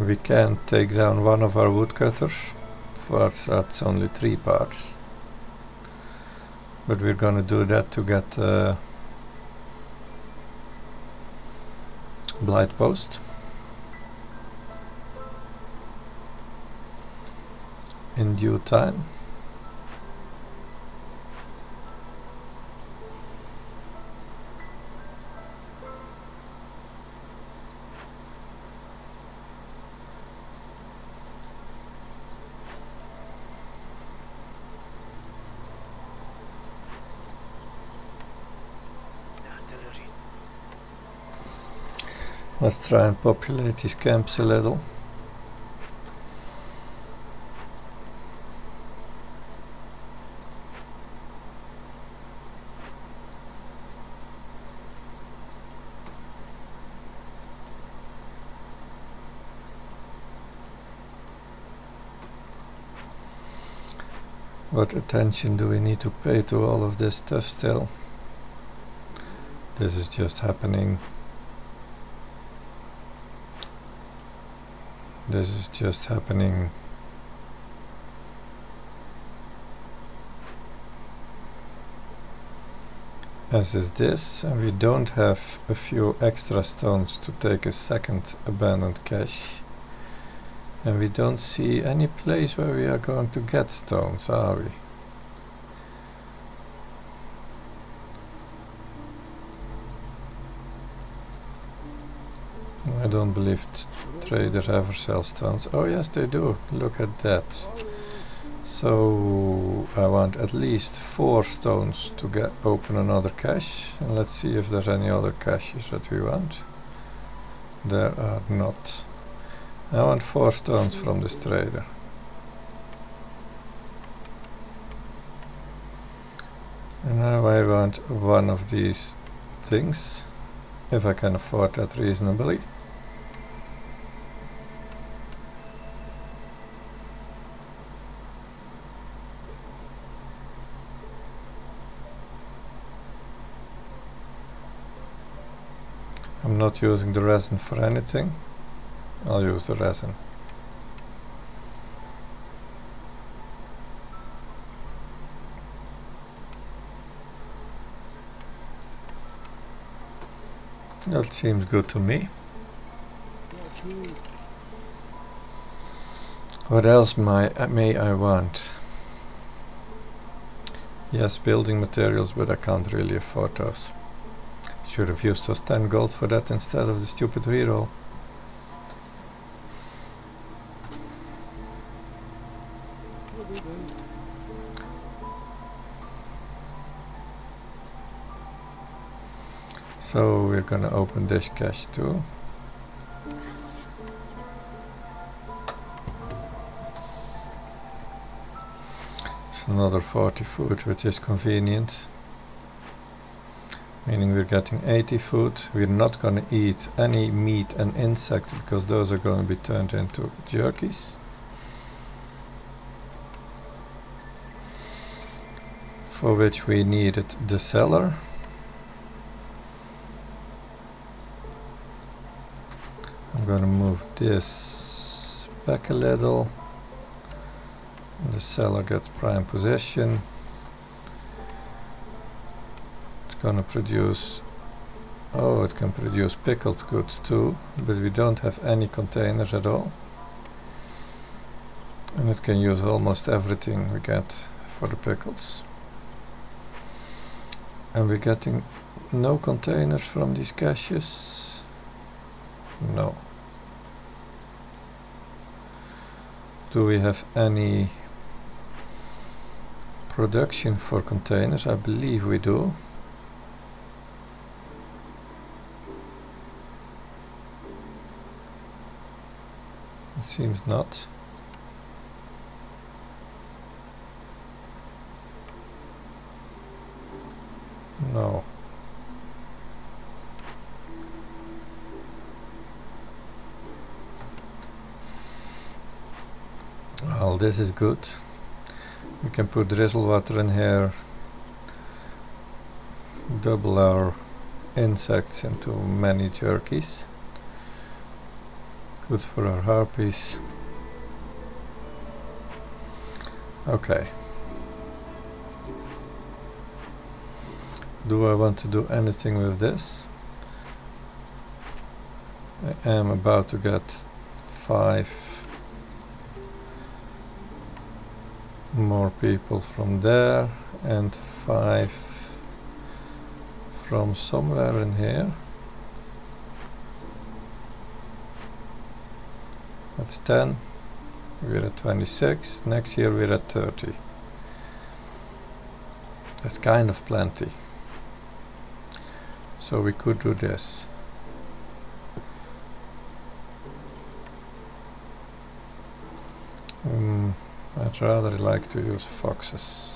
Speaker 1: We can take down one of our woodcutters. That's only 3 parts. But we're gonna do that to get blight post. In due time. Let's try and populate these camps a little. What attention do we need to pay to all of this stuff still? This is just happening. This is just happening. As is this, and we don't have a few extra stones to take a second abandoned cache. And we don't see any place where we are going to get stones, are we? I don't believe traders ever sell stones. Oh yes, they do. Look at that. So I want at least 4 stones to open another cache. And let's see if there's any other caches that we want. There are not. I want 4 stones from this trader. And now I want one of these things, if I can afford that reasonably. I'm not using the resin for anything. I'll use the resin. That seems good to me. What else may I want? Yes, building materials, but I can't really afford those. Should have used those 10 gold for that instead of the stupid reroll. So we're gonna open this cache too. It's another 40 food, which is convenient. Meaning we're getting 80 food. We're not gonna eat any meat and insects because those are gonna be turned into jerkies. For which we needed the cellar. I'm gonna move this back a little. And the cellar gets prime possession. It's gonna produce... oh, it can produce pickled goods too, but we don't have any containers at all. And it can use almost everything we get for the pickles. And we're getting no containers from these caches. No. Do we have any production for containers? I believe we do. It seems not. No. Well, this is good. We can put drizzle water in here, double our insects into many jerkies. Good for our harpies. Okay. Do I want to do anything with this? I am about to get 5 more people from there and 5 from somewhere in here. That's 10. We're at 26. Next year we're at 30. That's kind of plenty. So we could do this. I'd rather like to use foxes.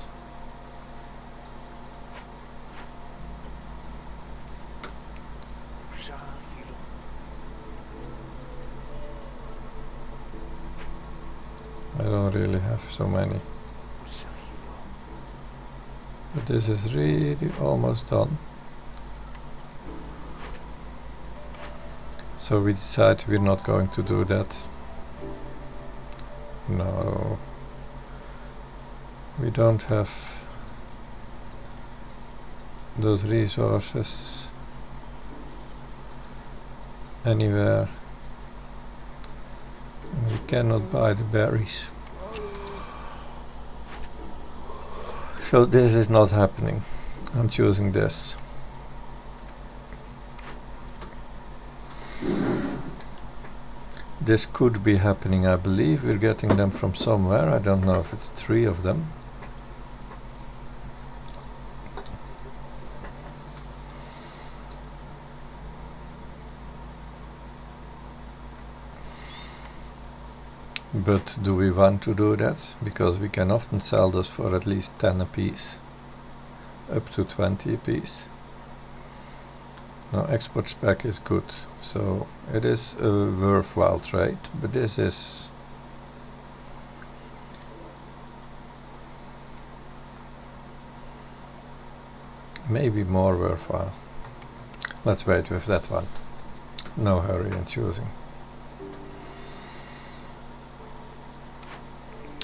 Speaker 1: I don't really have so many. But this is really almost done. So we decide we're not going to do that. No. We don't have those resources anywhere. We cannot buy the berries. So this is not happening. I'm choosing this. This could be happening, I believe. We're getting them from somewhere. I don't know if it's 3 of them. But do we want to do that? Because we can often sell those for at least 10 a piece, up to 20 a piece. Now export spec is good, so it is a worthwhile trade, but this is maybe more worthwhile. Let's wait with that one. No hurry in choosing.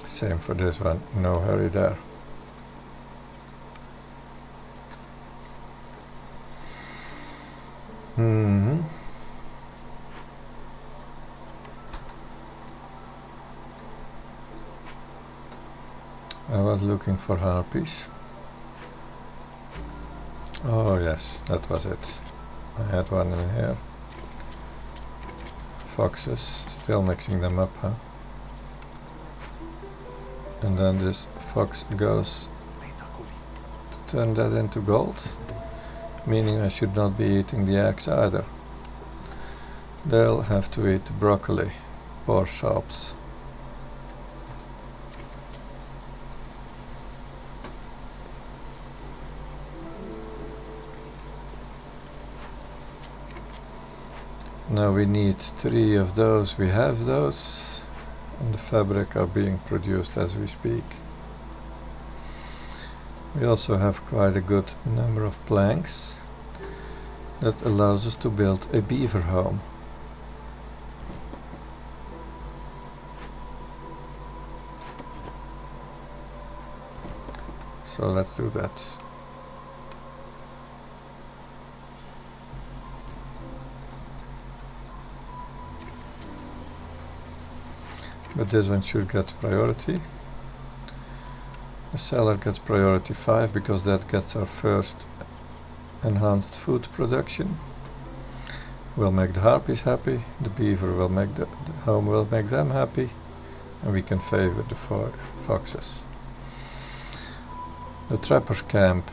Speaker 1: Same for this one, no hurry there. I was looking for harpies. Oh yes, that was it. I had one in here. Foxes, still mixing them up, huh? And then this fox goes to turn that into gold, meaning I should not be eating the eggs either. They'll have to eat the broccoli, poor shops. Now we need 3 of those, we have those, and the fabric are being produced as we speak. We also have quite a good number of planks that allows us to build a beaver home. So let's do that. But this one should get priority. The seller gets priority 5 because that gets our first enhanced food production. We'll make the harpies happy, the beaver will make the home will make them happy, and we can favor the foxes. The trapper's camp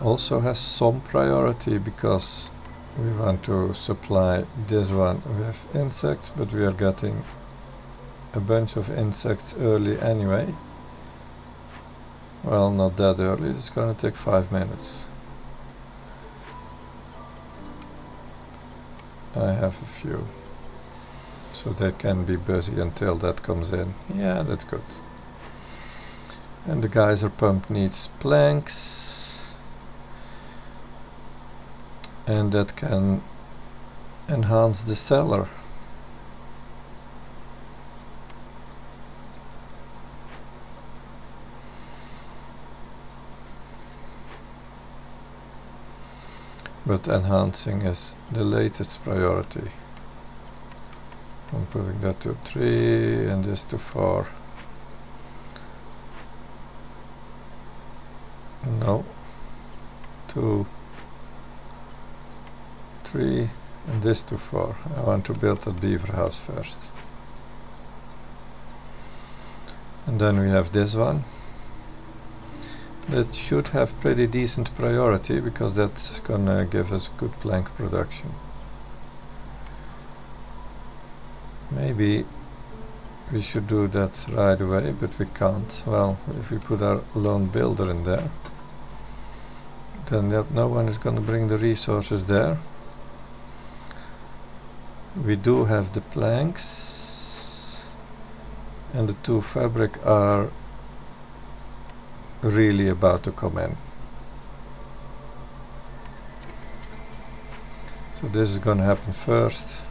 Speaker 1: also has some priority because we want to supply this one with insects, but we are getting a bunch of insects early anyway. Well, not that early, it's gonna take 5 minutes. I have a few, so they can be busy until that comes in. Yeah, that's good. And the geyser pump needs planks, and that can enhance the cellar. But enhancing is the latest priority. I'm putting that to 3 and this to 4. No. 2, 3 and this to 4. I want to build a beaver house first. And then we have this one. That should have pretty decent priority because that's gonna give us good plank production. Maybe we should do that right away, but we can't. Well, if we put our lone builder in there, then no one is going to bring the resources there. We do have the planks, and the 2 fabric are really about to come in. So this is going to happen first.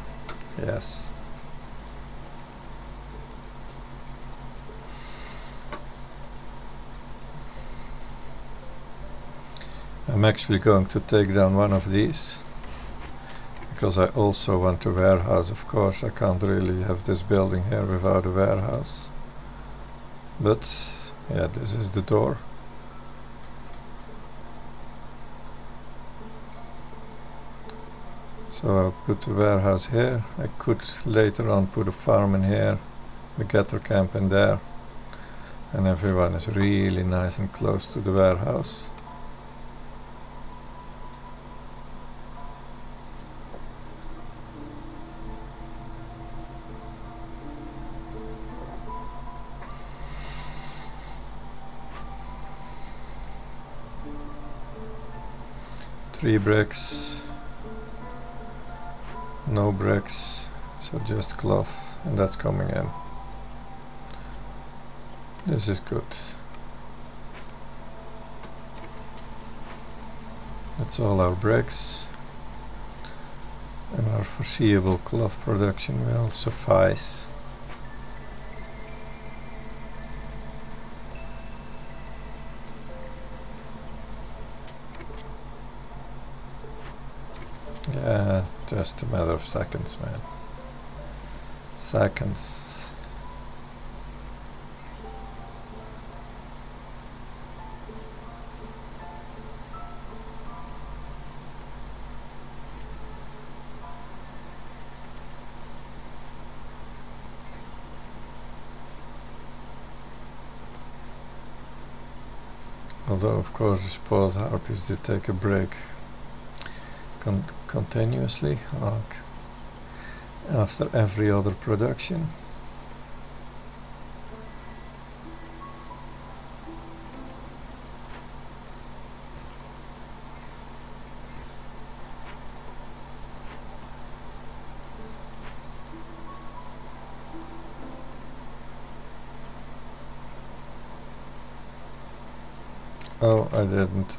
Speaker 1: Yes. I'm actually going to take down one of these, because I also want a warehouse. Of course, I can't really have this building here without a warehouse. But yeah, this is the door. So I'll put the warehouse here. I could later on put a farm in here, the getter camp in there, and everyone is really nice and close to the warehouse. Three bricks, no bricks, so just cloth, and that's coming in. This is good. That's all our bricks, and our foreseeable cloth production will suffice. Yeah, just a matter of seconds, man. Seconds. Although, of course, the spoiled harpies did take a break continuously, like after every other production. Oh, I didn't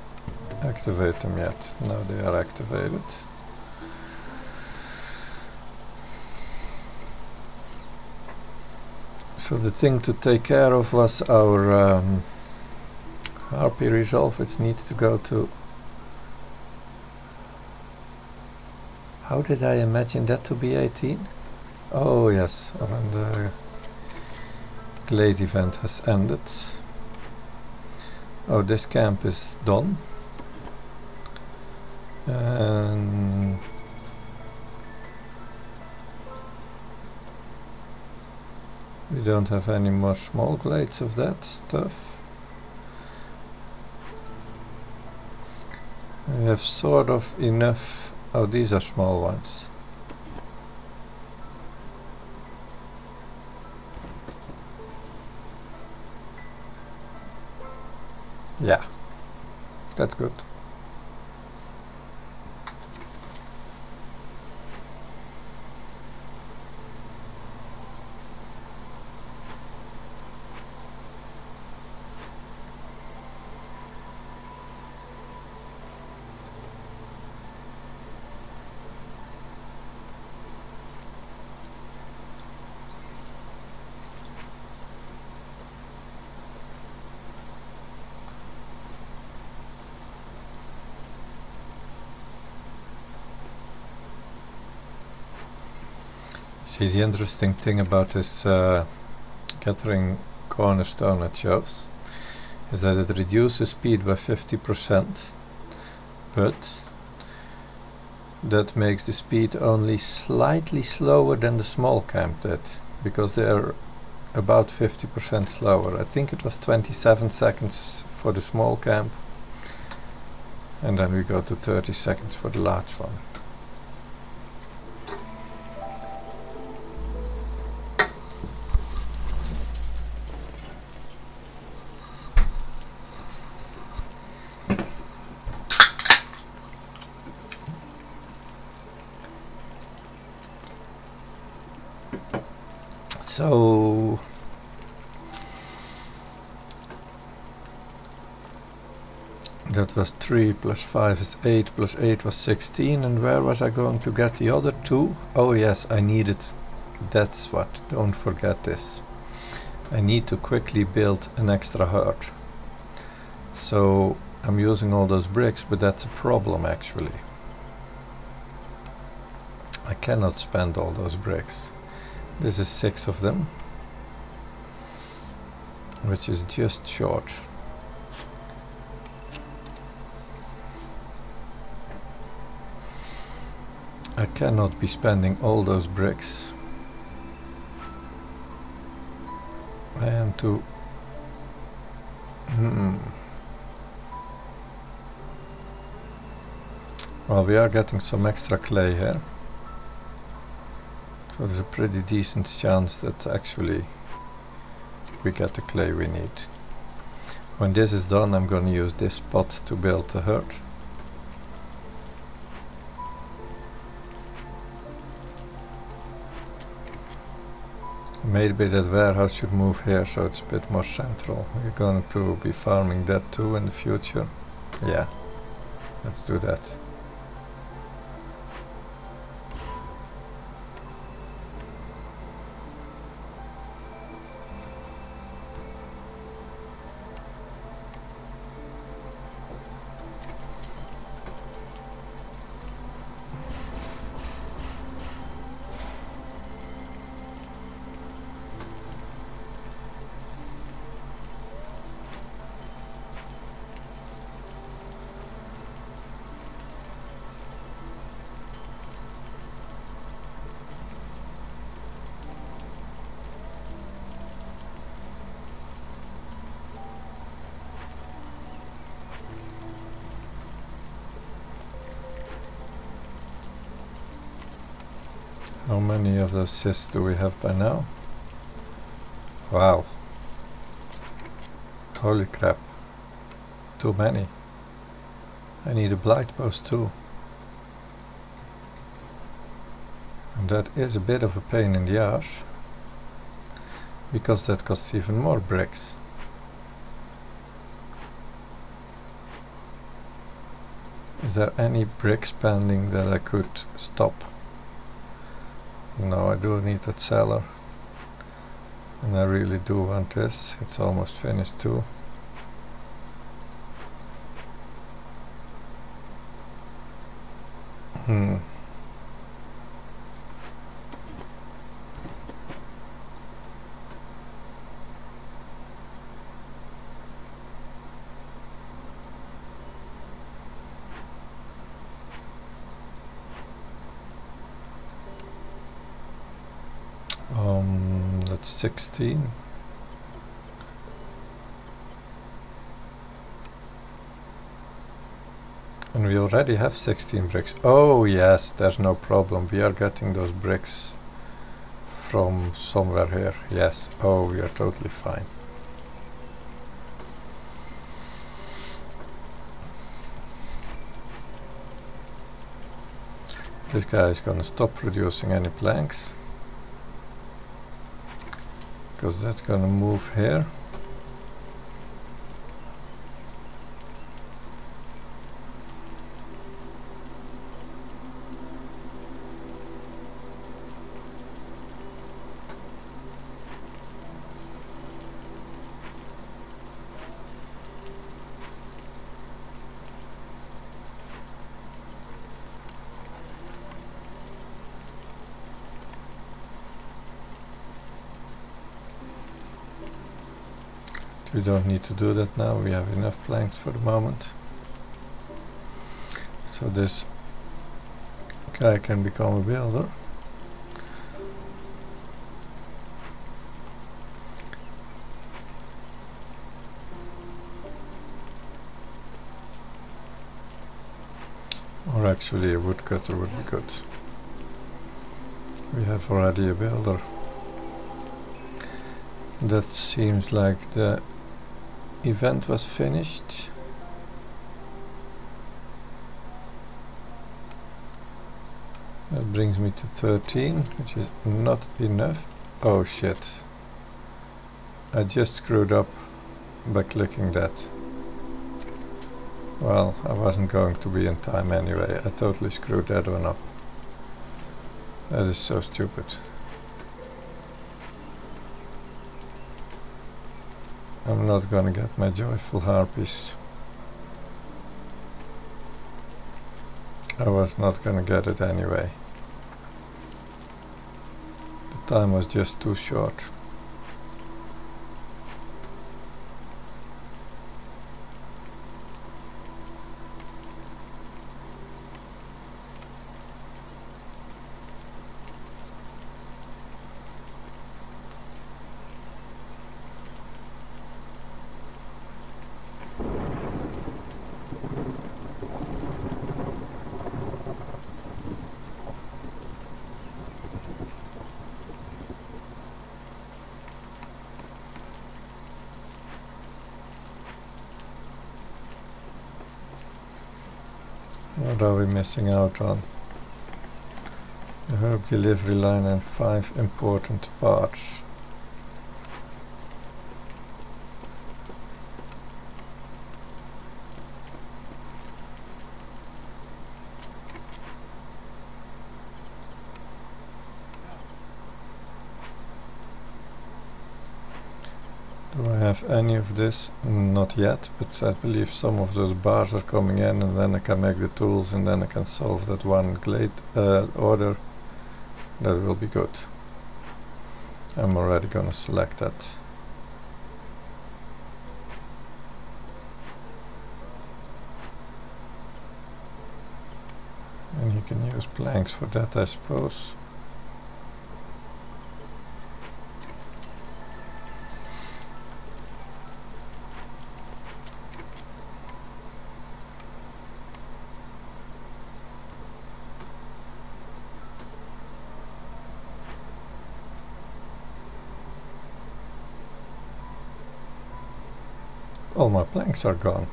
Speaker 1: activate them yet. Now they are activated. So the thing to take care of was our harpy resolve, which needs to go to... How did I imagine that to be 18? Oh yes, when the glade event has ended. Oh, this camp is done. And we don't have any more small glades of that stuff. We have sort of enough. Oh, these are small ones. Yeah, that's good. See, the interesting thing about this gathering cornerstone it shows is that it reduces speed by 50%, but that makes the speed only slightly slower than the small camp did, because they are about 50% slower. I think it was 27 seconds for the small camp, and then we go to 30 seconds for the large one. So that was 3 plus 5 is 8 plus 8 was 16, and where was I going to get the other 2? Oh yes, I needed, that's what, don't forget this. I need to quickly build an extra herd. So I'm using all those bricks, but that's a problem actually. I cannot spend all those bricks. This is 6 of them, which is just short. I cannot be spending all those bricks. I am to... Well, we are getting some extra clay here. So there's a pretty decent chance that actually we get the clay we need. When this is done, I'm going to use this pot to build the herd. Maybe that warehouse should move here so it's a bit more central. We're going to be farming that too in the future. Yeah, let's do that. How many of those cysts do we have by now? Wow. Holy crap. Too many. I need a blight post too. And that is a bit of a pain in the ass, because that costs even more bricks. Is there any brick spending that I could stop? No, I do need that cellar. And I really do want this. It's almost finished too. That's 16. And we already have 16 bricks. Oh yes, there's no problem. We are getting those bricks from somewhere here. Yes. Oh, we are totally fine. This guy is gonna stop producing any planks, because that's gonna move here. We don't need to do that now, we have enough planks for the moment. So this guy can become a builder. Or actually a woodcutter would be good. We have already a builder. That seems like the event was finished. That brings me to 13, which is not enough. Oh shit. I just screwed up by clicking that. Well, I wasn't going to be in time anyway. I totally screwed that one up. That is so stupid. I'm not gonna get my joyful harpies. I was not gonna get it anyway. The time was just too short. What are we missing out on? The herb delivery line and 5 important parts. Do I have any of this? Not yet, but I believe some of those bars are coming in, and then I can make the tools, and then I can solve that one glade order. That will be good. I'm already gonna select that. And you can use planks for that, I suppose. All my planks are gone.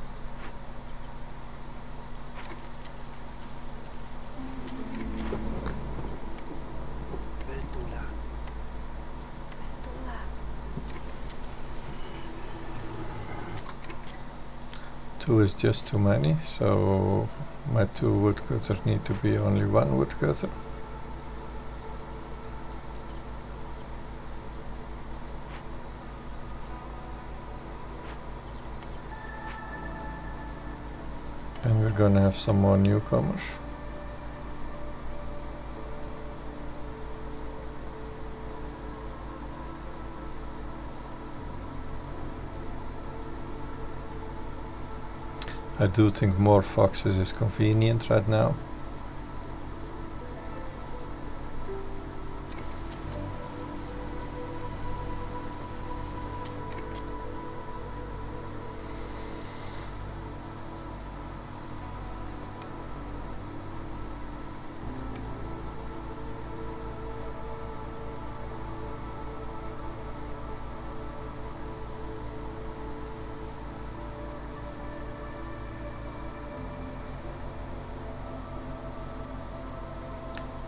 Speaker 1: Two is just too many, so my 2 woodcutters need to be only 1 woodcutter. And we're gonna have some more newcomers. I do think more foxes is convenient right now.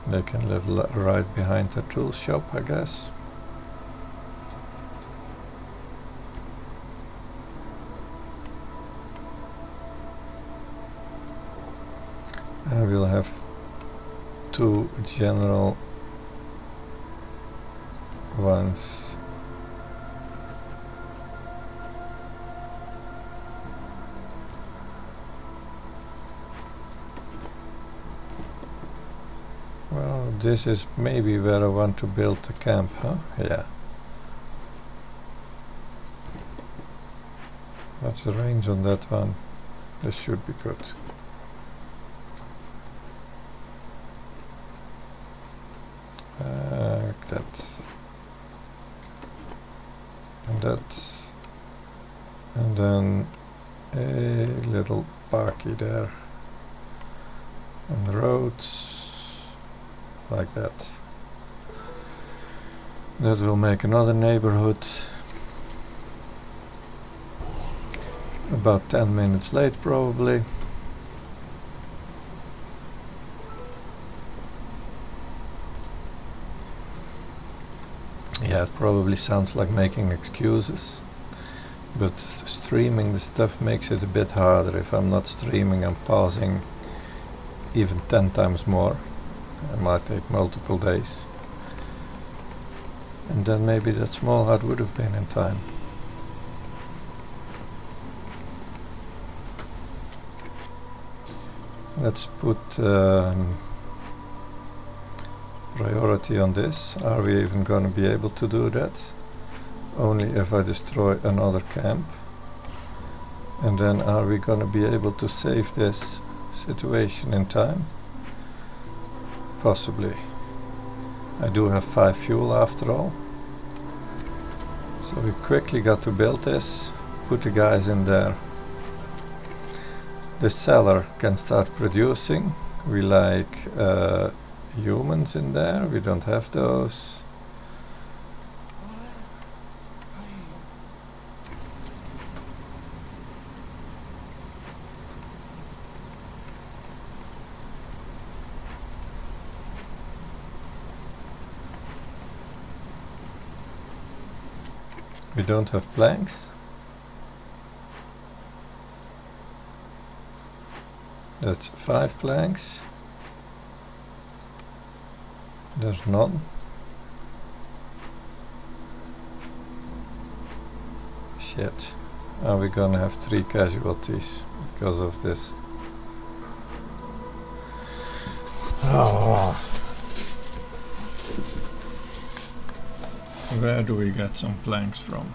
Speaker 1: They can live right behind the tool shop, I guess. And we'll have 2 general ones. Well, this is maybe where I want to build the camp, huh? Yeah. What's the range on that one? This should be good. That. And that. And then a little parky there. On the roads. Like that. That will make another neighborhood. About 10 minutes late probably. Yeah, it probably sounds like making excuses, but streaming the stuff makes it a bit harder. If I'm not streaming, I'm pausing even 10 times more. It might take multiple days. And then maybe that small hut would have been in time. Let's put priority on this. Are we even going to be able to do that? Only if I destroy another camp. And then are we going to be able to save this situation in time? Possibly. I do have 5 fuel after all. So we quickly got to build this, put the guys in there. The seller can start producing. We like humans in there, we don't have those. We don't have planks. That's 5 planks. There's none. Shit. Are we gonna have 3 casualties because of this? Oh. Where do we get some planks from?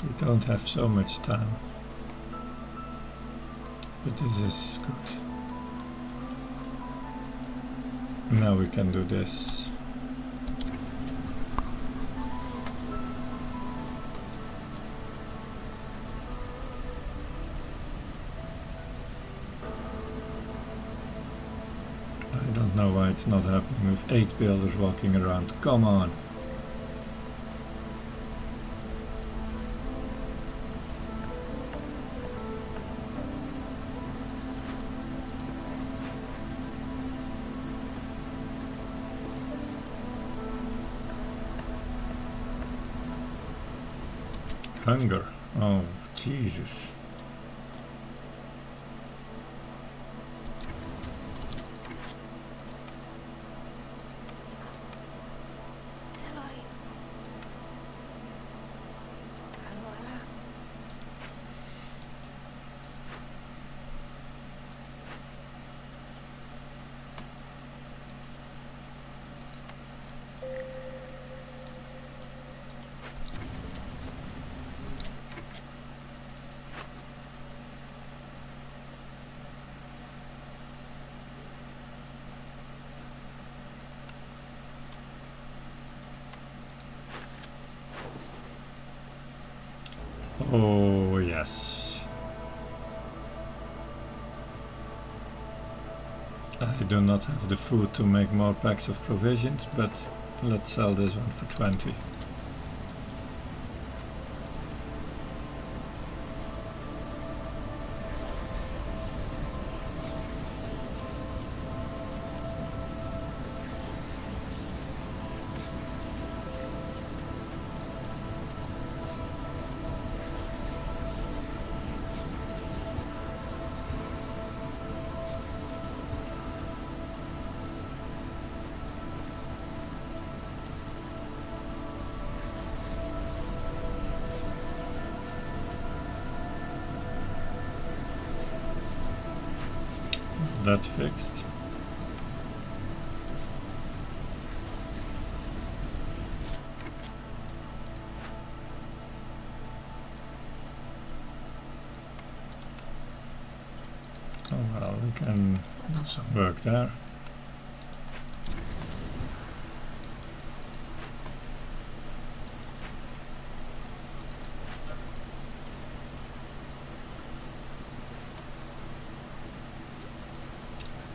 Speaker 1: We don't have so much time, but this is good. Now we can do this. I don't know why it's not happening with 8 builders walking around. Come on! Hunger. Oh, Jesus. Oh, yes. I do not have the food to make more packs of provisions, but let's sell this one for 20. That's fixed. Oh well, we can do some work there.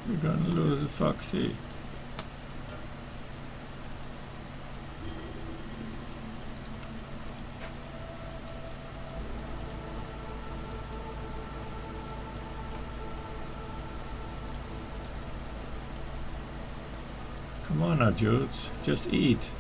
Speaker 1: We're gonna lose a Foxy. Come on now, dudes, just eat.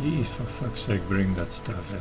Speaker 1: Please, for fuck's sake, bring that stuff in.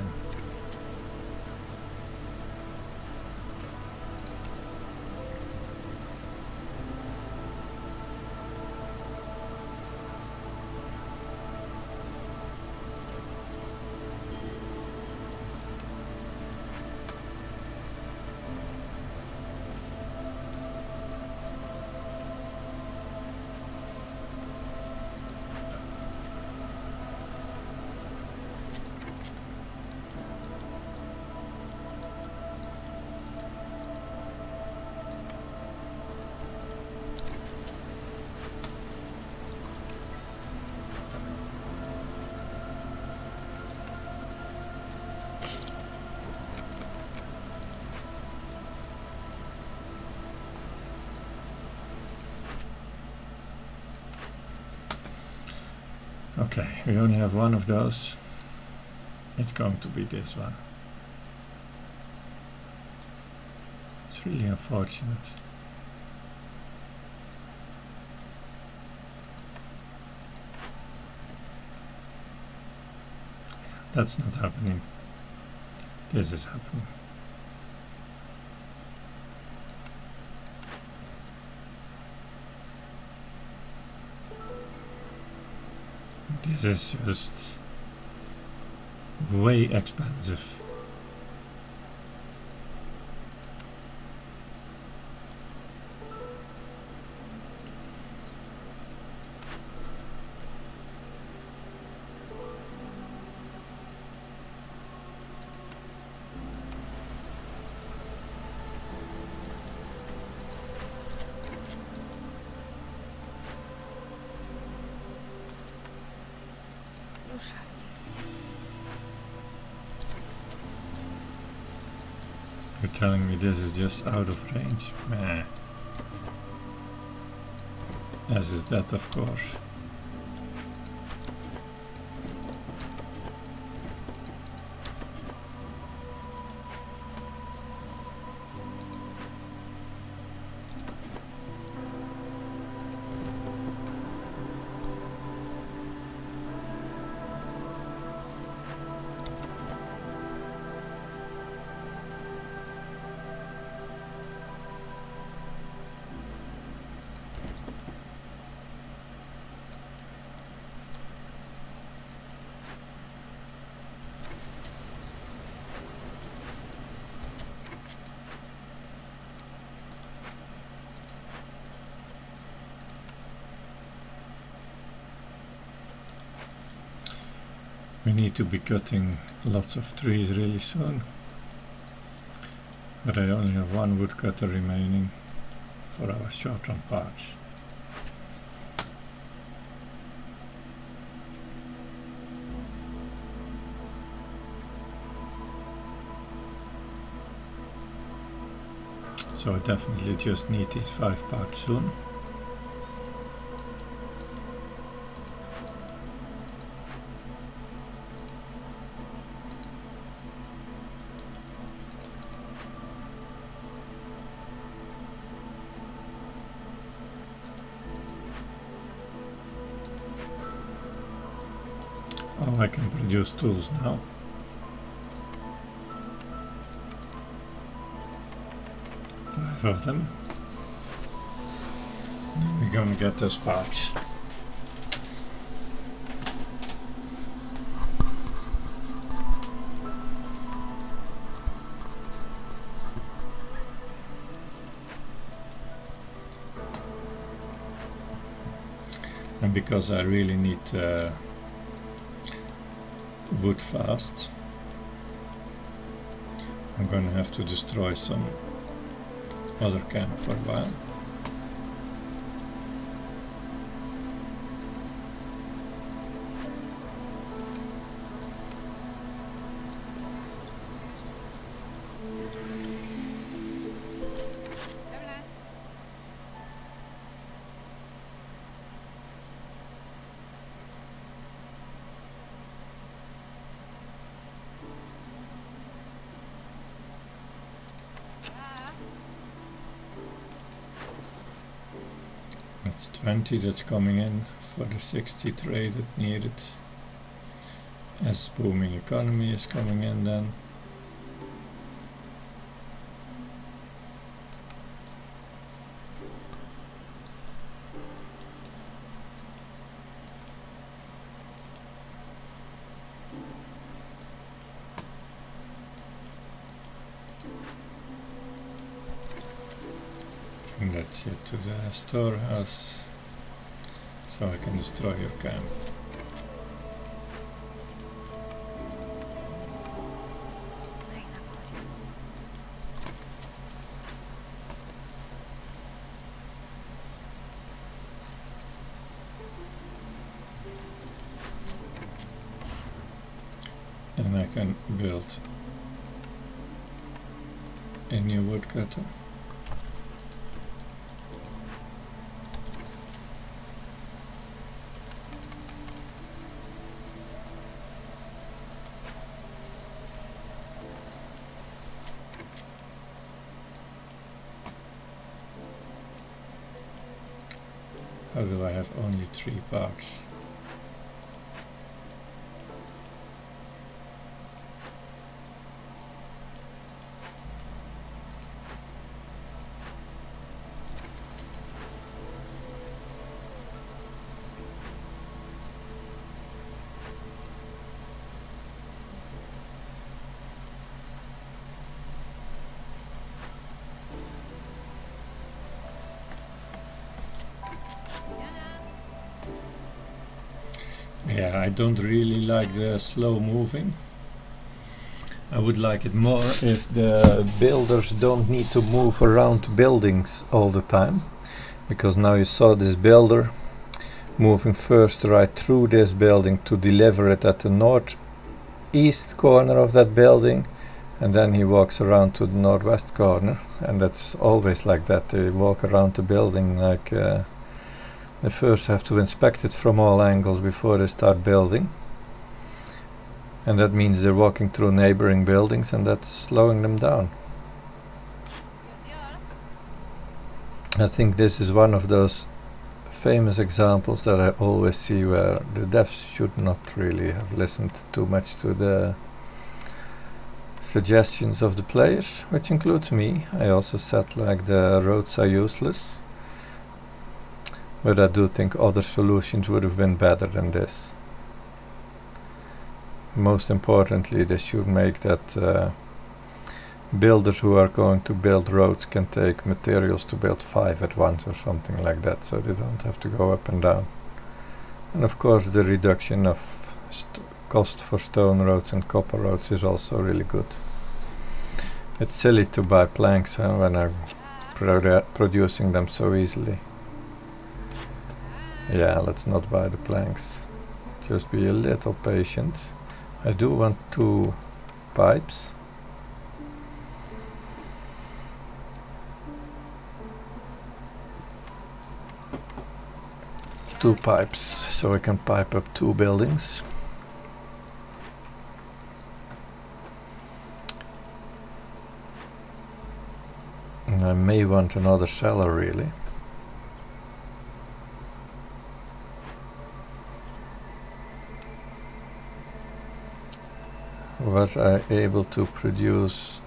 Speaker 1: Okay, we only have one of those. It's going to be this one. It's really unfortunate. That's not happening. This is happening. This is just way expensive. You're telling me this is just out of range? Meh. As is that, of course. We need to be cutting lots of trees really soon. But I only have one woodcutter remaining for our short on parts. So I definitely just need these 5 parts soon. Oh, I can produce tools now. Five of them. Then we're gonna get those parts. And because I really need wood fast, I'm gonna have to destroy some other camp for a while. It's 20 that's coming in for the 60 trade that needed. As booming economy is coming in then. Bring that shit to the storehouse so I can destroy your camp. And I can build a new woodcutter. How do I have only 3 parts? Yeah, I don't really like the slow moving. I would like it more if the builders don't need to move around buildings all the time. Because now you saw this builder moving first right through this building to deliver it at the northeast corner of that building, and then he walks around to the northwest corner, and that's always like that. They walk around the building like they first have to inspect it from all angles before they start building, and that means they're walking through neighboring buildings, and that's slowing them down. I think this is one of those famous examples that I always see where the devs should not really have listened too much to the suggestions of the players, which includes me. I also said like the roads are useless, but I do think other solutions would have been better than this. Most importantly, they should make that builders who are going to build roads can take materials to build 5 at once or something like that, so they don't have to go up and down. And of course the reduction of cost for stone roads and copper roads is also really good. It's silly to buy planks when I'm producing them so easily. Yeah, let's not buy the planks. Just be a little patient. I do want 2 pipes. Two pipes, so I can pipe up 2 buildings. And I may want another cellar really. Was I able to produce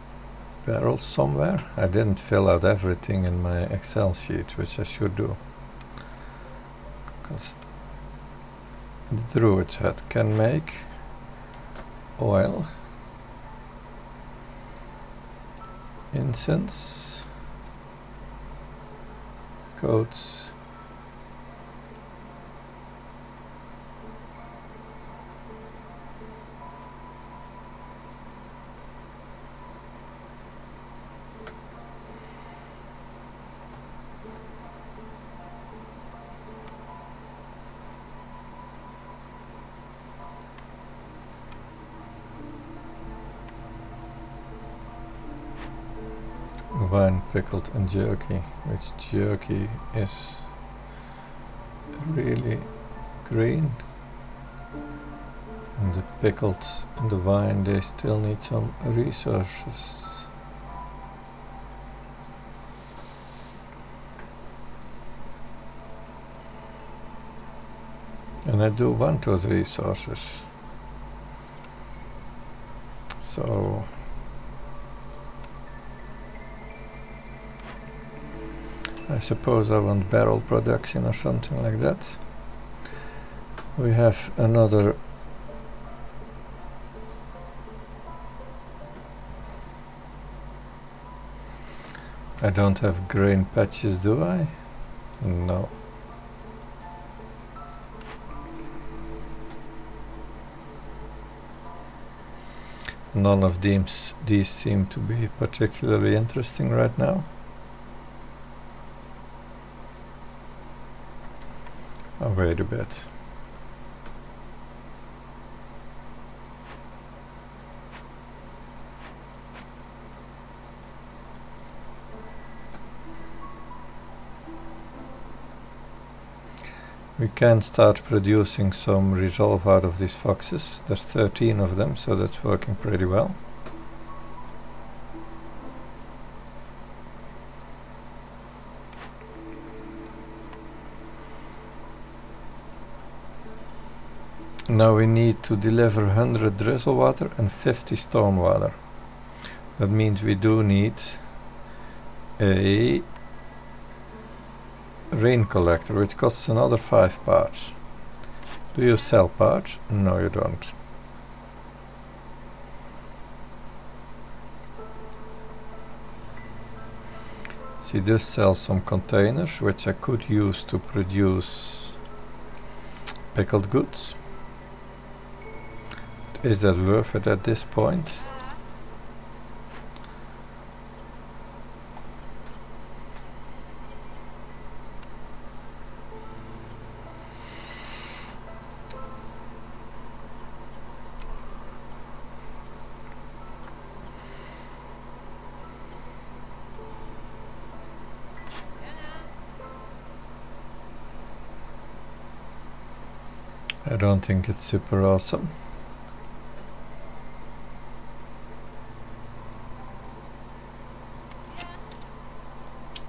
Speaker 1: barrels somewhere? I didn't fill out everything in my Excel sheet, which I should do. Because the druid's hut can make oil, incense, coats, wine, pickled and jerky, which jerky is really green, and the pickled and the wine, they still need some resources. And I do want those resources. So I suppose I want barrel production or something like that. We have another I don't have grain patches, do I? No. None of these seem to be particularly interesting right now. Oh, wait a bit. We can start producing some resolve out of these foxes. There's 13 of them, so that's working pretty well. Now we need to deliver 100 drizzle water and 50 storm water. That means we do need a rain collector, which costs another 5 parts. Do you sell parts? No, you don't. See, this sells some containers, which I could use to produce pickled goods. Is that worth it at this point? I don't think it's super awesome.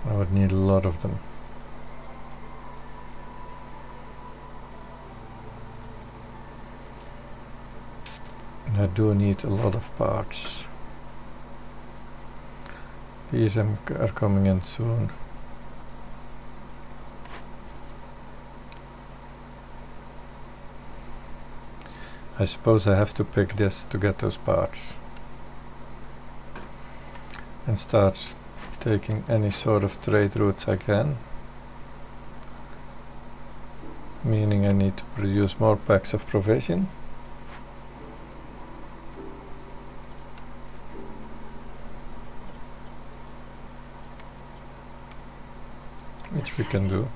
Speaker 1: I would need a lot of them. And I do need a lot of parts. These are coming in soon. I suppose I have to pick this to get those parts. And start taking any sort of trade routes I can. Meaning I need to produce more packs of provision. Which we can do.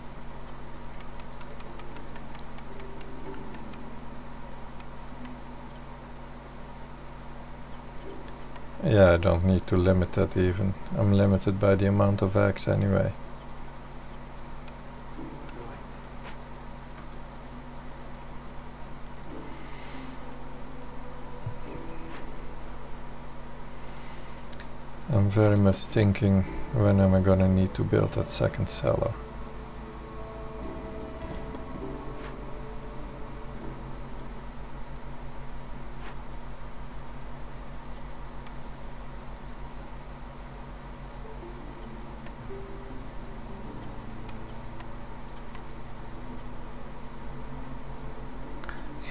Speaker 1: Yeah, I don't need to limit that even. I'm limited by the amount of eggs anyway. I'm very much thinking, when am I gonna need to build that second cellar?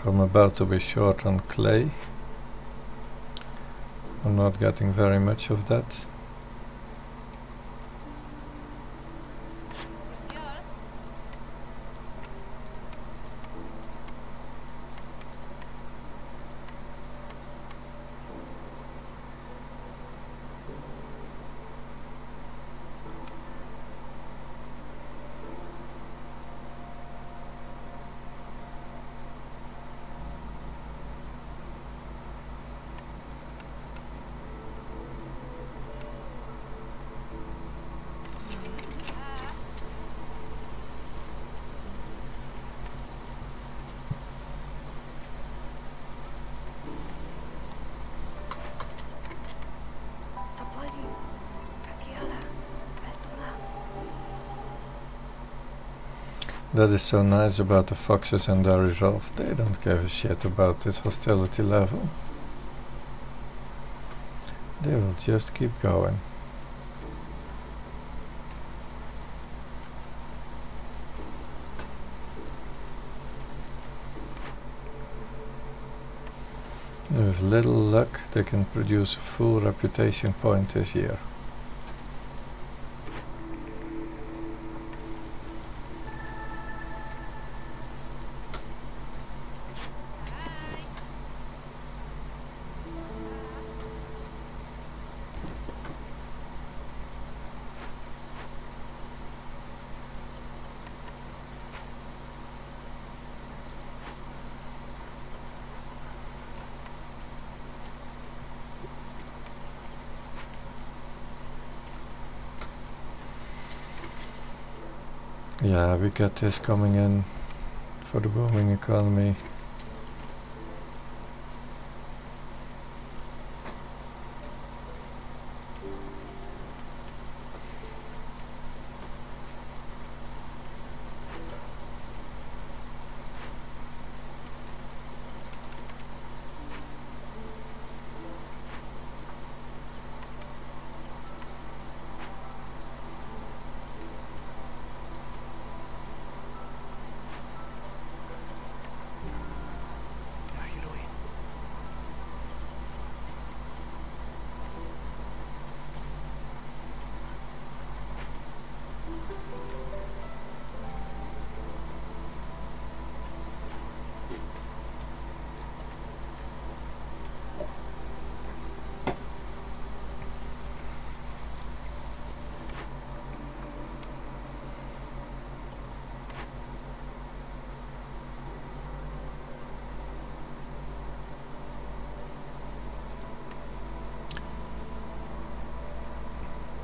Speaker 1: So I'm about to be short on clay. I'm not getting very much of that. That is so nice about the foxes and their resolve. They don't give a shit about this hostility level. They will just keep going. With little luck, they can produce a full reputation point this year. Yeah, we get this coming in for the booming economy.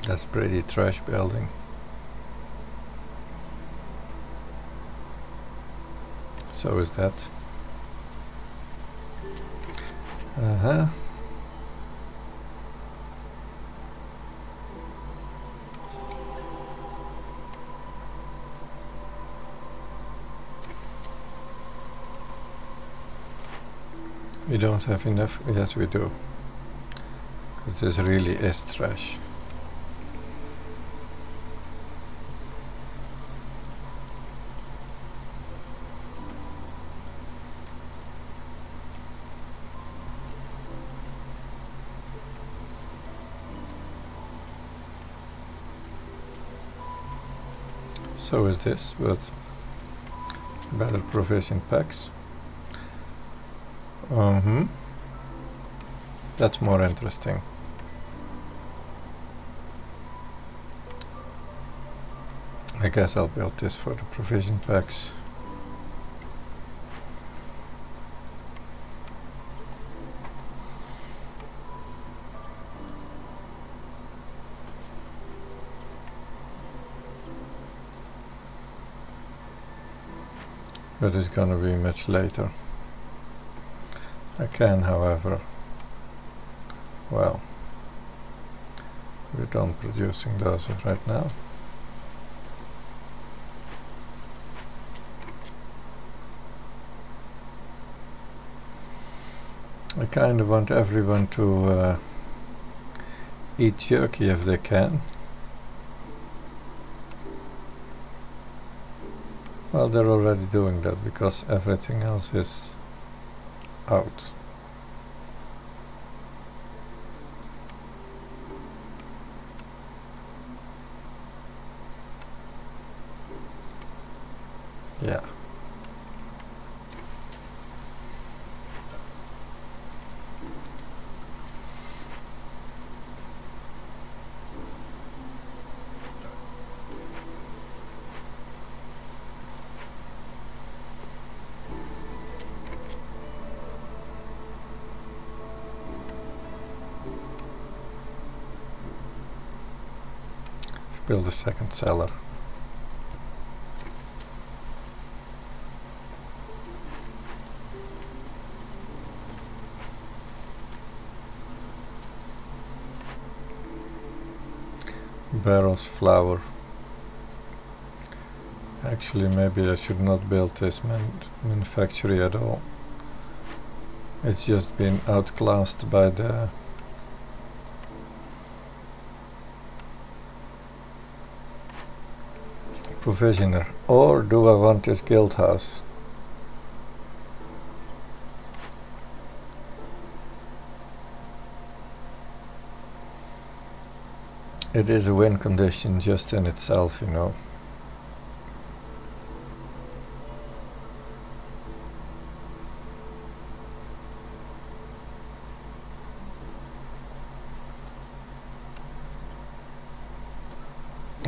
Speaker 1: That's pretty trash building. So is that. Uh-huh. We don't have enough. Yes, we do. Because this really is trash. So is this, but better provision packs. That's more interesting. I guess I'll build this for the provision packs. But it's gonna be much later. I can, however, well, we're done producing those right now. I kind of want everyone to eat jerky if they can. Well, they're already doing that because everything else is out. Yeah. Build a second cellar. Barrels, flour, Actually, maybe I should not build this manufactory at all. It's just been outclassed by the provisioner. Or do I want this guild house? It is a win condition just in itself, you know.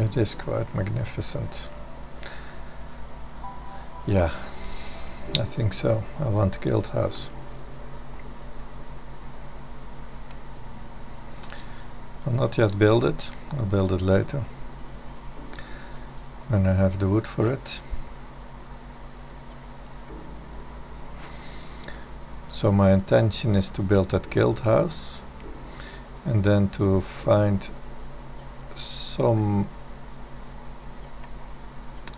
Speaker 1: It is quite magnificent. Yeah, I think so. I want a guild house. I'll not yet build it. I'll build it later when I have the wood for it. So my intention is to build that guild house and then to find some...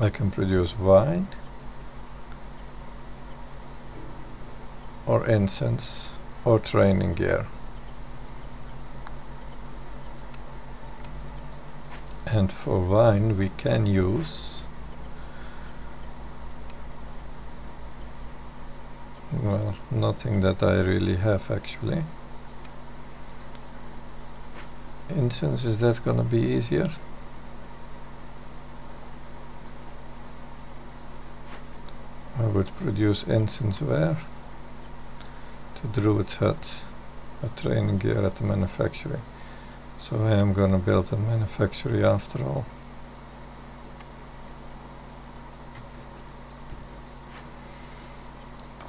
Speaker 1: I can produce wine or incense or training gear. And for wine we can use, well, nothing that I really have actually. Incense, is that gonna be easier? I would produce incense where? To Druid's Hut, a training gear at the manufactory. So I am gonna build a manufactory after all.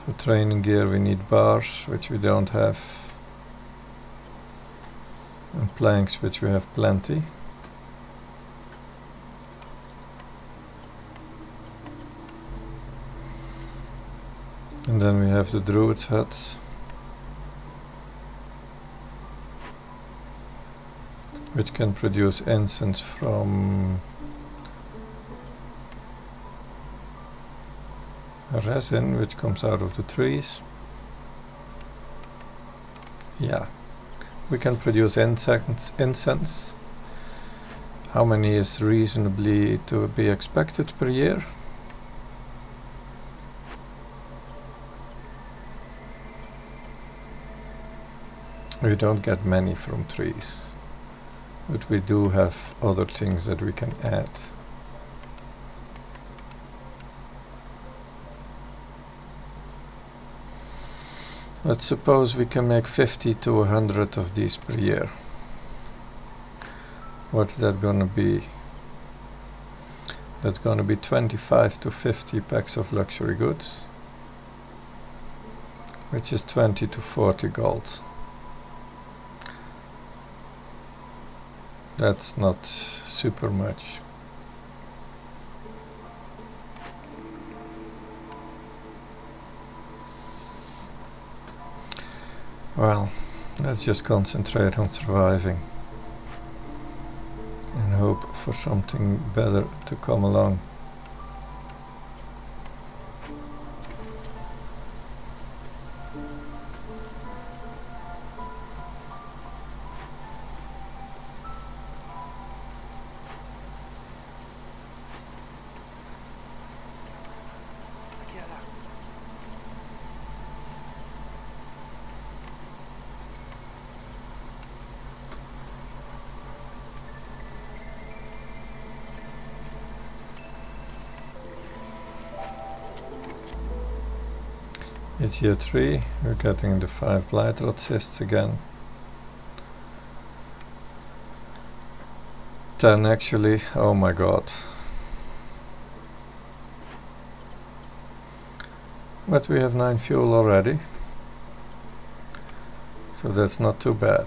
Speaker 1: For training gear we need bars, which we don't have, and planks, which we have plenty. And then we have the Druid's Hut, which can produce incense from resin, which comes out of the trees. Yeah, we can produce incense. How many is reasonably to be expected per year? We don't get many from trees, but we do have other things that we can add. Let's suppose we can make 50 to 100 of these per year. What's that gonna be? That's gonna be 25 to 50 packs of luxury goods, which is 20 to 40 gold. That's not super much. Well, let's just concentrate on surviving and hope for something better to come along. It's year 3, we're getting the 5 blight rot cysts again. 10 actually, oh my god. But we have 9 fuel already, so that's not too bad.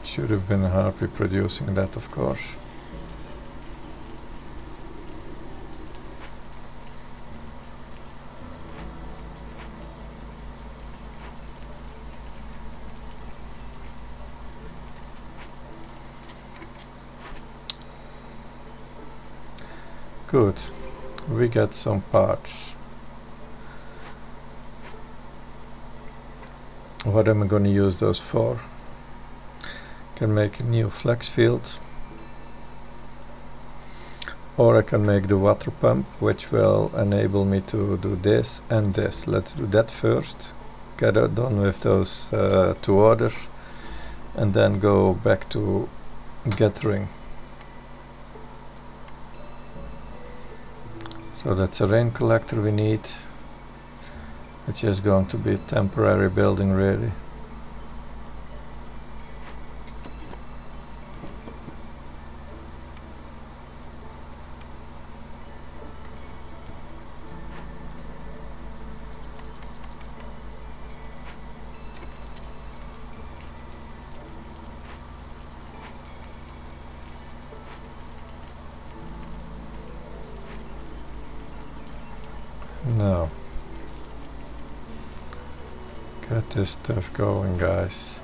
Speaker 1: Should have been a harpy producing that, of course. Good. We get some parts. What am I going to use those for? Can make a new flex field, or I can make the water pump, which will enable me to do this and this. Let's do that first, get it done with those two orders, and then go back to gathering. So that's a rain collector we need, which is going to be a temporary building really. Now, get this stuff going, guys.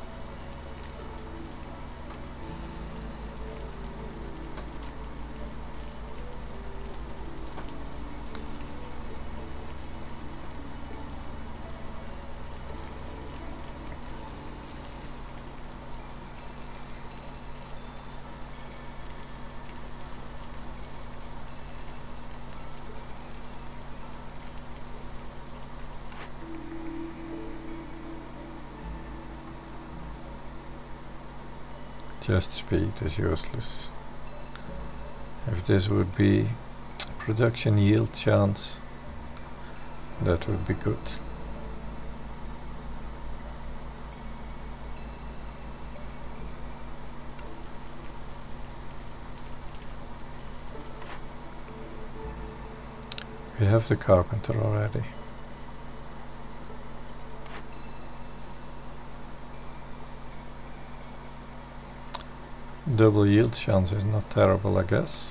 Speaker 1: Just speed is useless. If this would be production yield chance, that would be good. We have the carpenter already. Double yield chance is not terrible, I guess.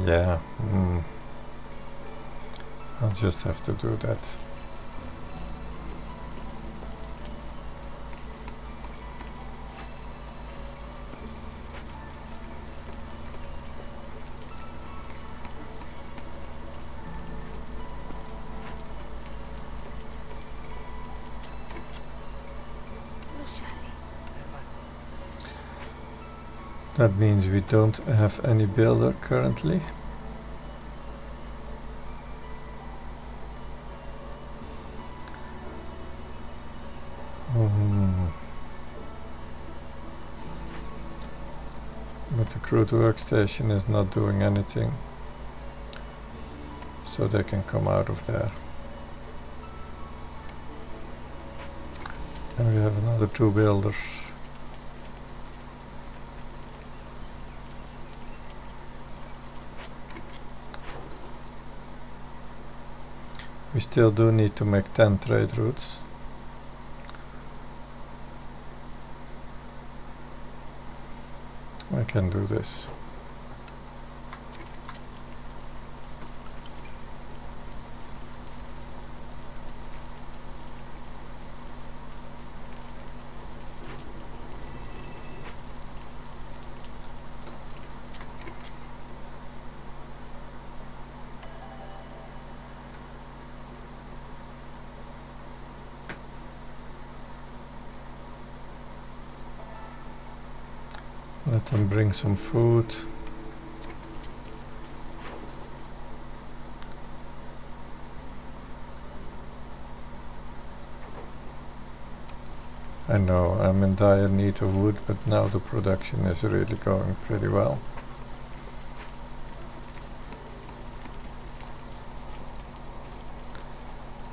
Speaker 1: Yeah, I'll just have to do that. That means we don't have any builder currently. But the crude workstation is not doing anything, so they can come out of there. And we have another two builders. We still do need to make 10 trade routes. I can do this. Let them bring some food. I know I'm in dire need of wood, but now the production is really going pretty well.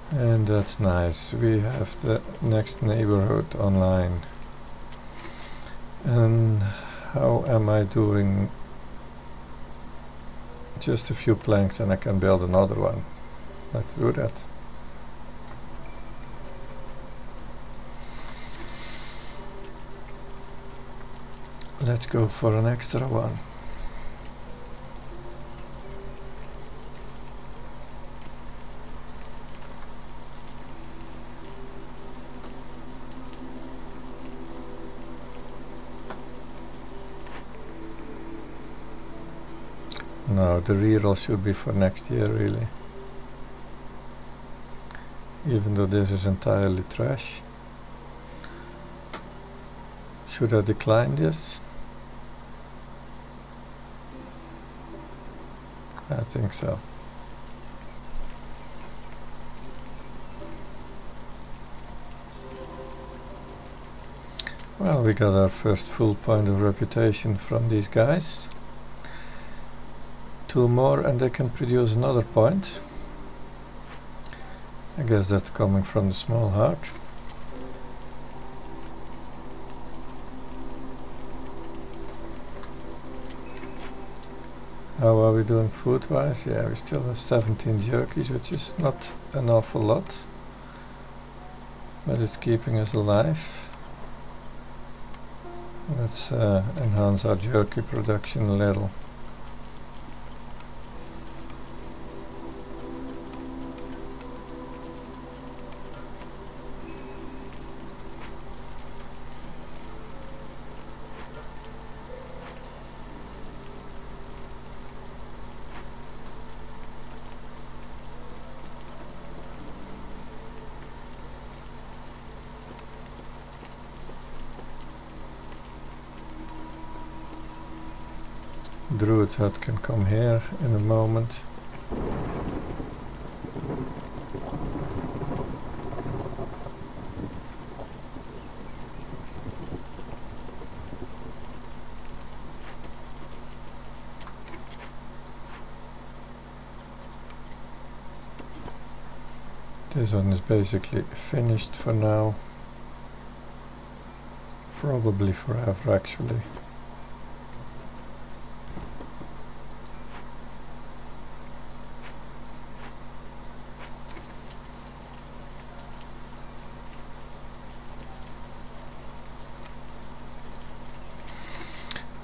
Speaker 1: And that's nice. We have the next neighborhood online. And how am I doing? Just a few planks and I can build another one. Let's do that. Let's go for an extra one. no, the reroll should be for next year really. Even though this is entirely trash. Should I decline this? I think so. Well, we got our first full point of reputation from these guys. 2 more and they can produce another point. I guess that's coming from the small heart. How are we doing food wise? Yeah, we still have 17 jerkies, which is not an awful lot, but it's keeping us alive. Let's enhance our jerky production a little. Druid's hut can come here in a moment. This one is basically finished for now. Probably forever actually.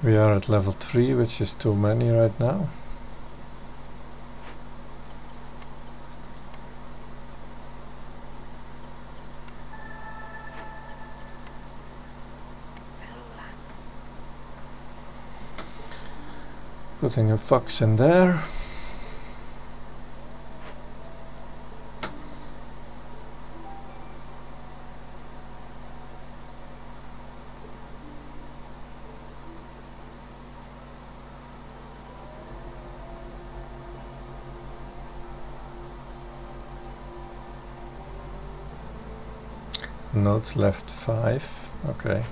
Speaker 1: We are at level 3, which is too many right now. Putting a fox in there. Nodes left 5. Okay.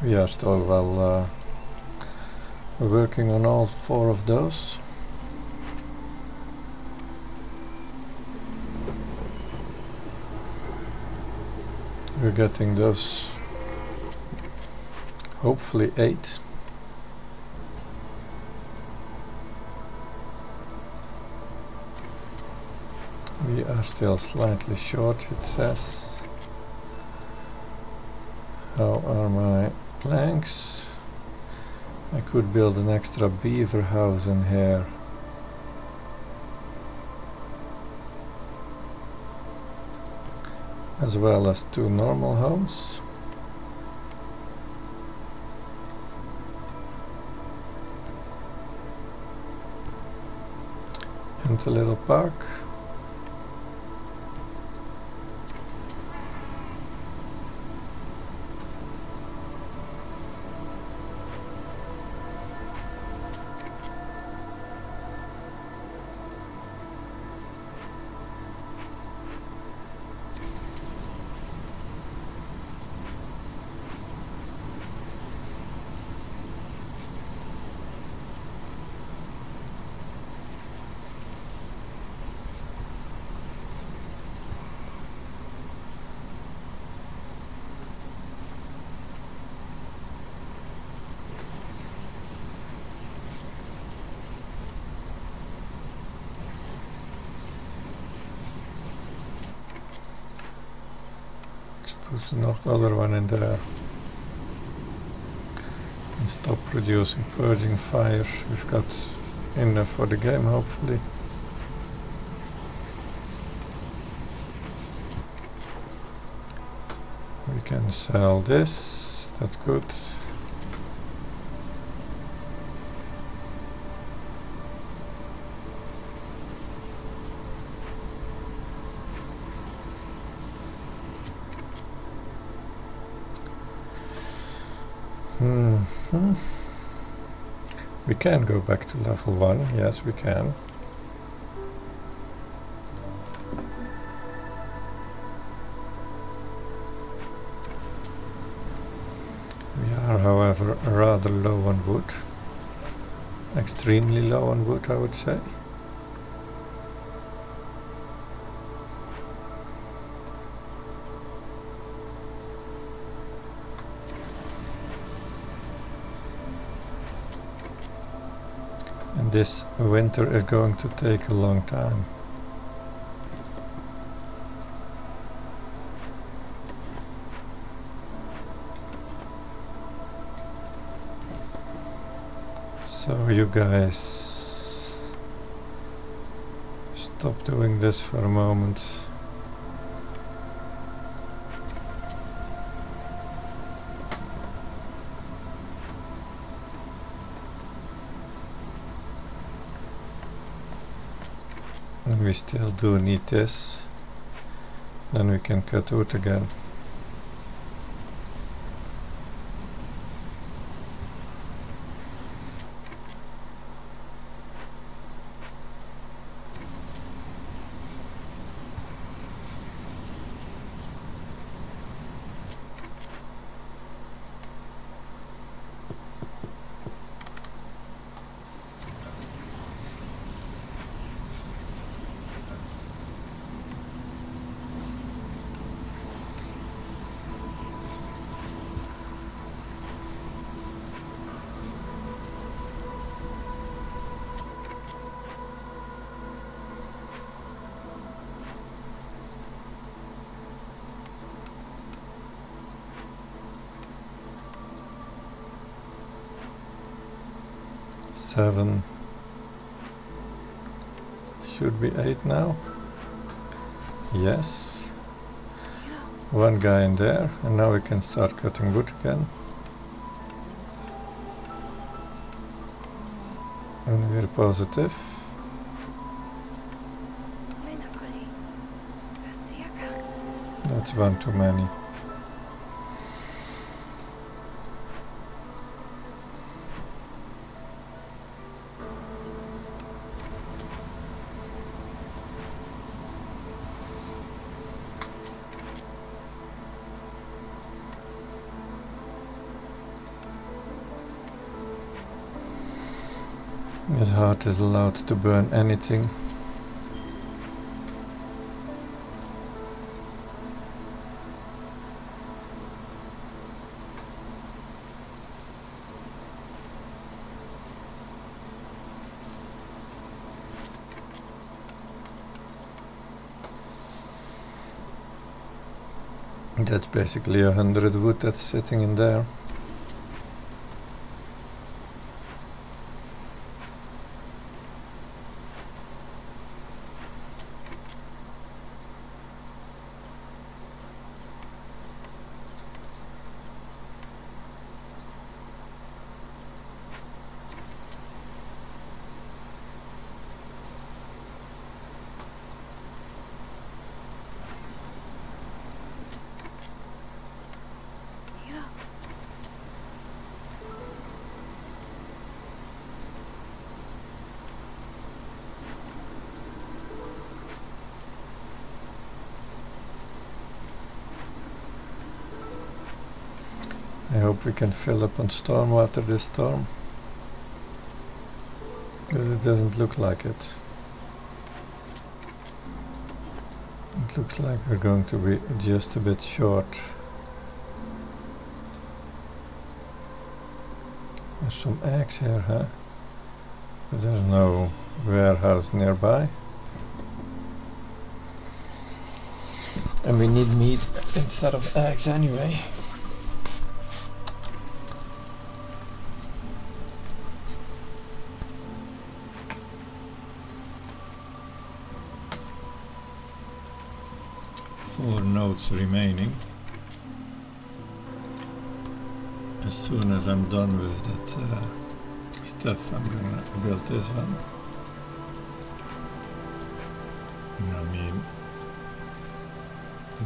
Speaker 1: We are still well working on all 4 of those. We're getting those hopefully 8. We are still slightly short, it says. How are my planks? I could build an extra beaver house in here. As well as 2 normal homes. And a little park. Put another one in there and stop producing purging fires. We've got enough for the game, hopefully. We can sell this, that's good. We can go back to level 1, yes we can. We are, however, rather low on wood. Extremely low on wood, I would say. And this winter is going to take a long time. So you guys stop doing this for a moment. And we still do need this. Then we can cut wood again. Seven. Should be 8 now. Yes. One guy in there, and now we can start cutting wood again. And we're positive. That's one too many. His heart is allowed to burn anything. That's basically 100 wood that's sitting in there. I hope we can fill up on stormwater this storm, but it doesn't look like it. It looks like we're going to be just a bit short. There's some eggs here, huh? But there's no warehouse nearby. And we need meat instead of eggs anyway. nodes remaining. As soon as I'm done with that stuff, I'm gonna build this one. I mean,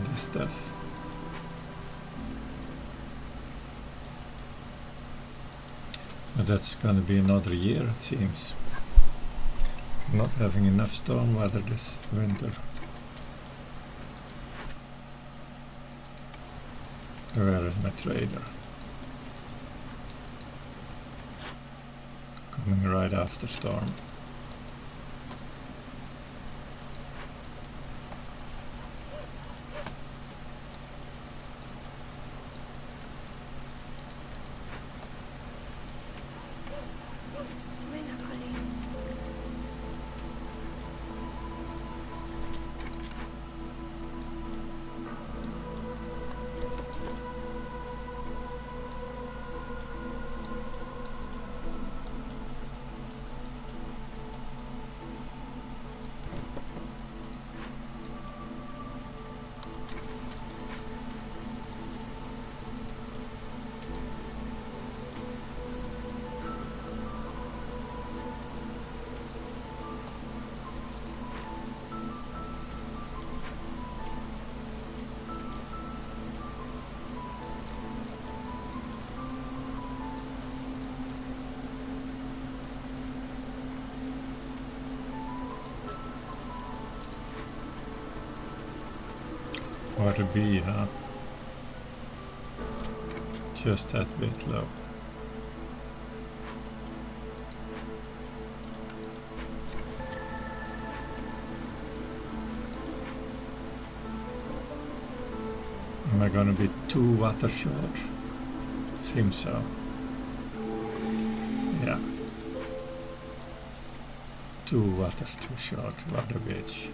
Speaker 1: this stuff. But that's gonna be another year, it seems. Not having enough storm weather this winter. Where is my trader? Coming right after storm. Or to be, huh? Just that bit low. Am I gonna be 2 water short? It seems so. Yeah. 2 waters too short, what a bitch.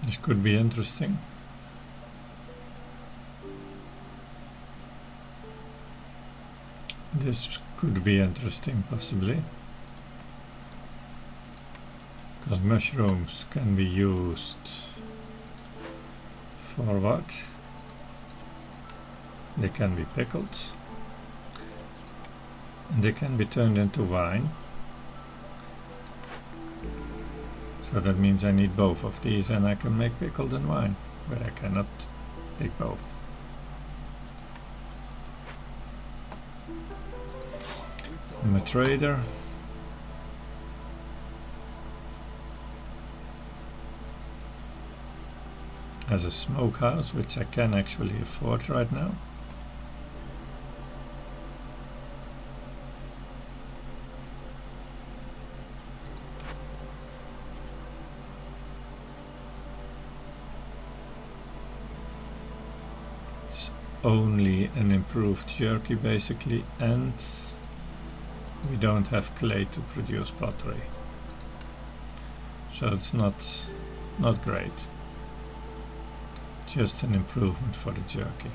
Speaker 1: This could be interesting. This could be interesting, possibly. Because mushrooms can be used for what? They can be pickled. And they can be turned into wine. So that means I need both of these and I can make pickled and wine, but I cannot take both. I'm a trader. Has a smokehouse, which I can actually afford right now. Only an improved jerky basically, and we don't have clay to produce pottery, so it's not great, just an improvement for the jerky.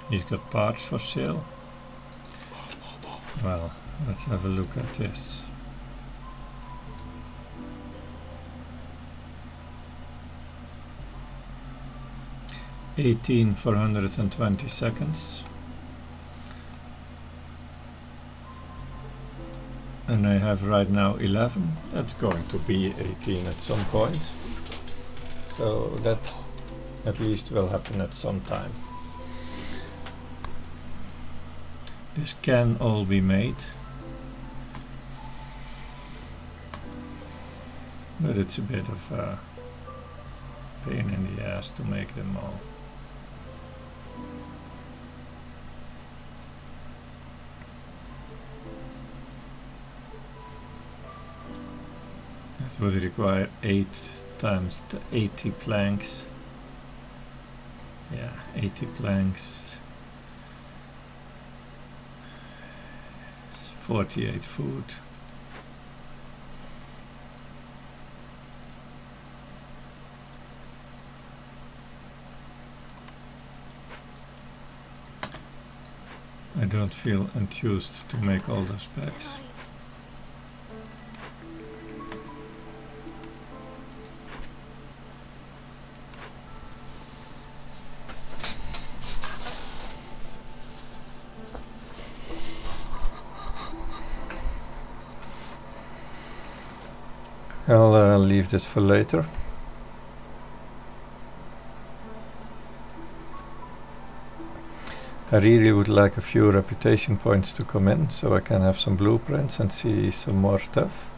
Speaker 1: He's got parts for sale. Well, let's have a look at this. $18 for 120 seconds. And I have right now 11. That's going to be 18 at some point. So that at least will happen at some time. This can all be made. But it's a bit of a pain in the ass to make them all. It would require 8 times 80 planks. Yeah, 80 planks. 48 food. I don't feel enthused to make all those packs. I'll leave this for later. I really would like a few reputation points to come in so I can have some blueprints and see some more stuff.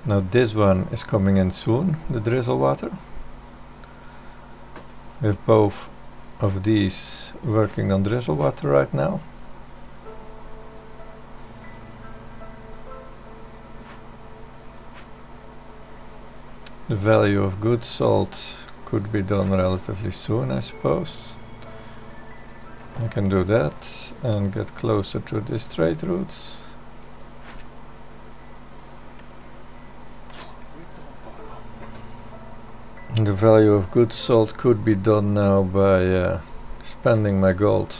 Speaker 1: Now this one is coming in soon, the drizzle water. We have both of these working on drizzle water right now. The value of good salt could be done relatively soon, I suppose. I can do that and get closer to these trade routes. The value of good salt could be done now by spending my gold.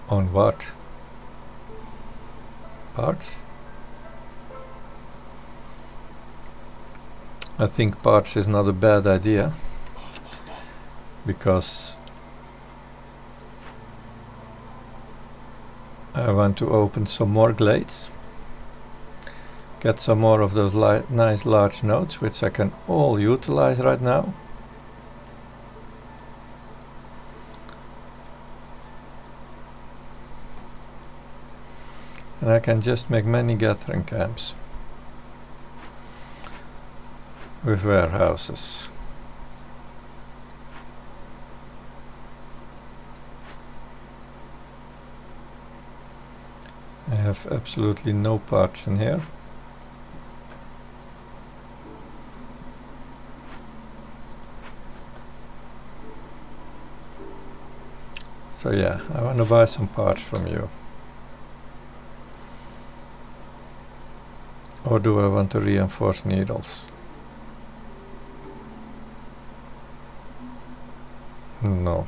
Speaker 1: On what? Parts? I think parts is not a bad idea, because I want to open some more glades, get some more of those nice large nodes, which I can all utilize right now. And I can just make many gathering camps with warehouses. I have absolutely no parts in here. So yeah, I want to buy some parts from you. Or do I want to reinforce needles? No.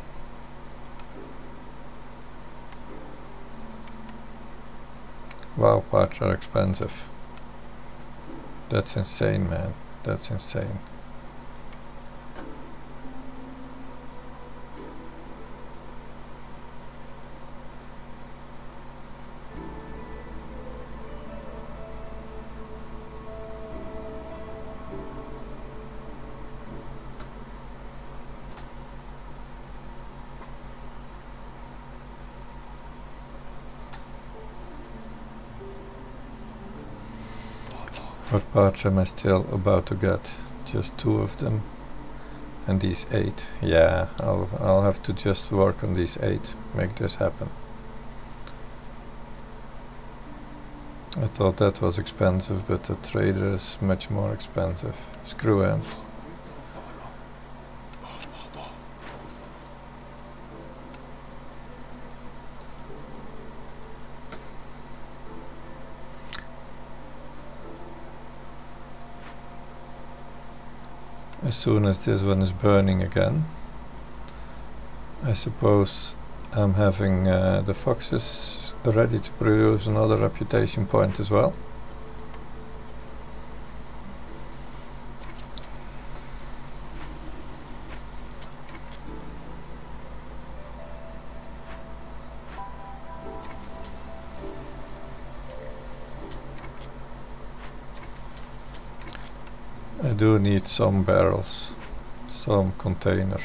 Speaker 1: Wow, parts are expensive. That's insane, man. That's insane. What parts am I still about to get? Just 2 of them. And these 8. Yeah, I'll have to just work on these 8. Make this happen. I thought that was expensive, but the trader is much more expensive. Screw him. As soon as this one is burning again, I suppose I'm having the foxes ready to produce another reputation point as well. I do need some barrels, some containers.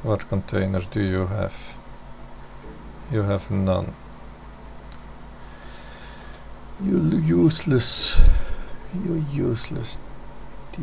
Speaker 1: What containers do you have? You have none. You useless. You useless. D.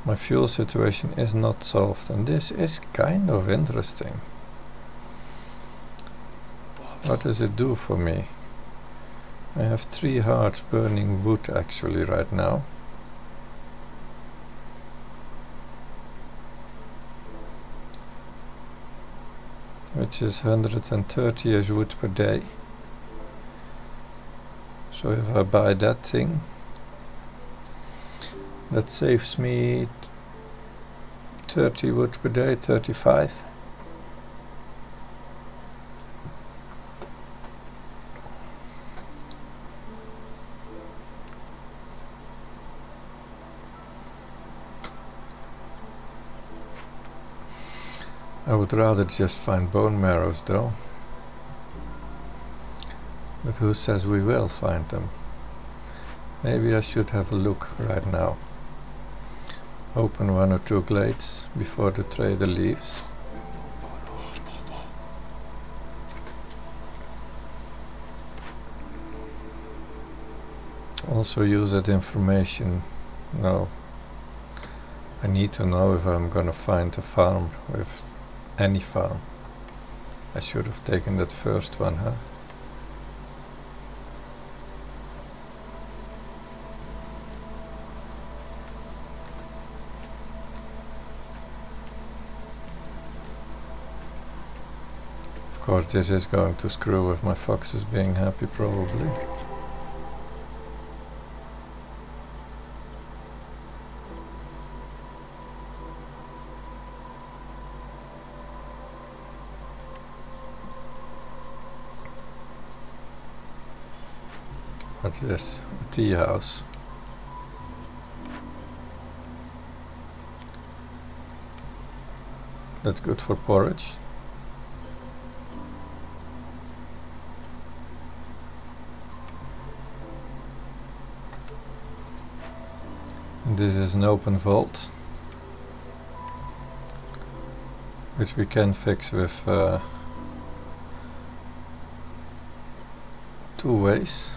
Speaker 1: My fuel situation is not solved, and this is kind of interesting. What does it do for me? I have 3 hearts burning wood actually right now. Which is 130-ish wood per day. So if I buy that thing, that saves me 30 wood per day, 35. I would rather just find bone marrows though. But who says we will find them? Maybe I should have a look right now. Open 1 or 2 glades before the trader leaves. Also use that information. No. I need to know if I'm gonna find a farm with any farm. I should have taken that first one, huh? Of course this is going to screw with my foxes being happy probably. What's this? A tea house. That's good for porridge. And this is an open vault, which we can fix with 2 ways.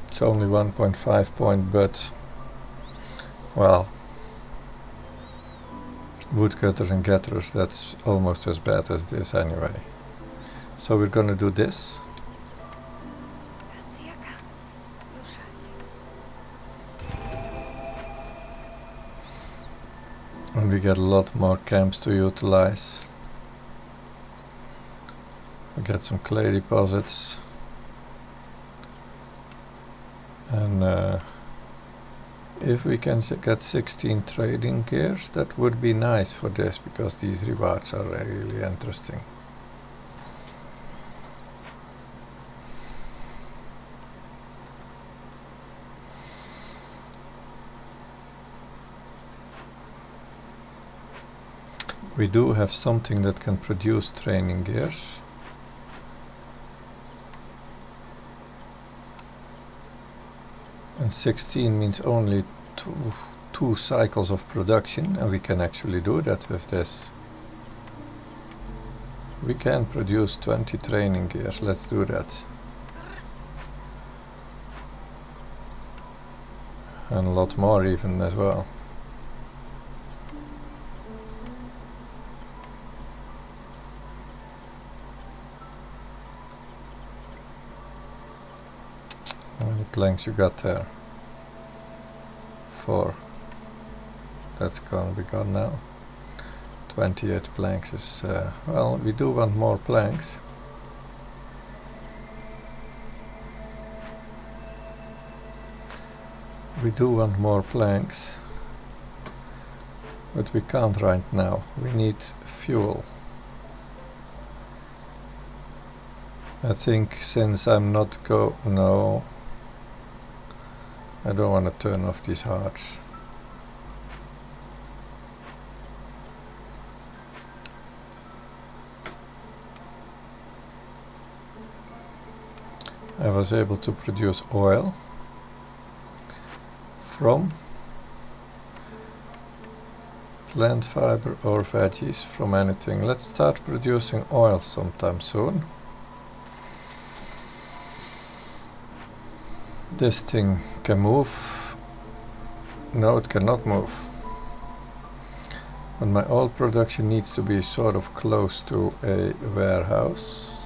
Speaker 1: It's only 1.5 point, but well, woodcutters and getters, that's almost as bad as this anyway. So we're gonna do this. And we get a lot more camps to utilize. We get some clay deposits. And if we can get 16 trading gears, that would be nice for this, because these rewards are really interesting. We do have something that can produce training gears. And 16 means only two cycles of production, and we can actually do that with this. We can produce 20 training gears. Let's do that. And a lot more even as well. How many planks you got there? 4. That's gonna be gone now. 28 planks is, well, we do want more planks. We do want more planks, but we can't right now. We need fuel. I think since I'm not no, I don't want to turn off these hearts. I was able to produce oil from plant fiber or veggies, from anything. Let's start producing oil sometime soon. This thing can move. No, it cannot move. But my oil production needs to be sort of close to a warehouse.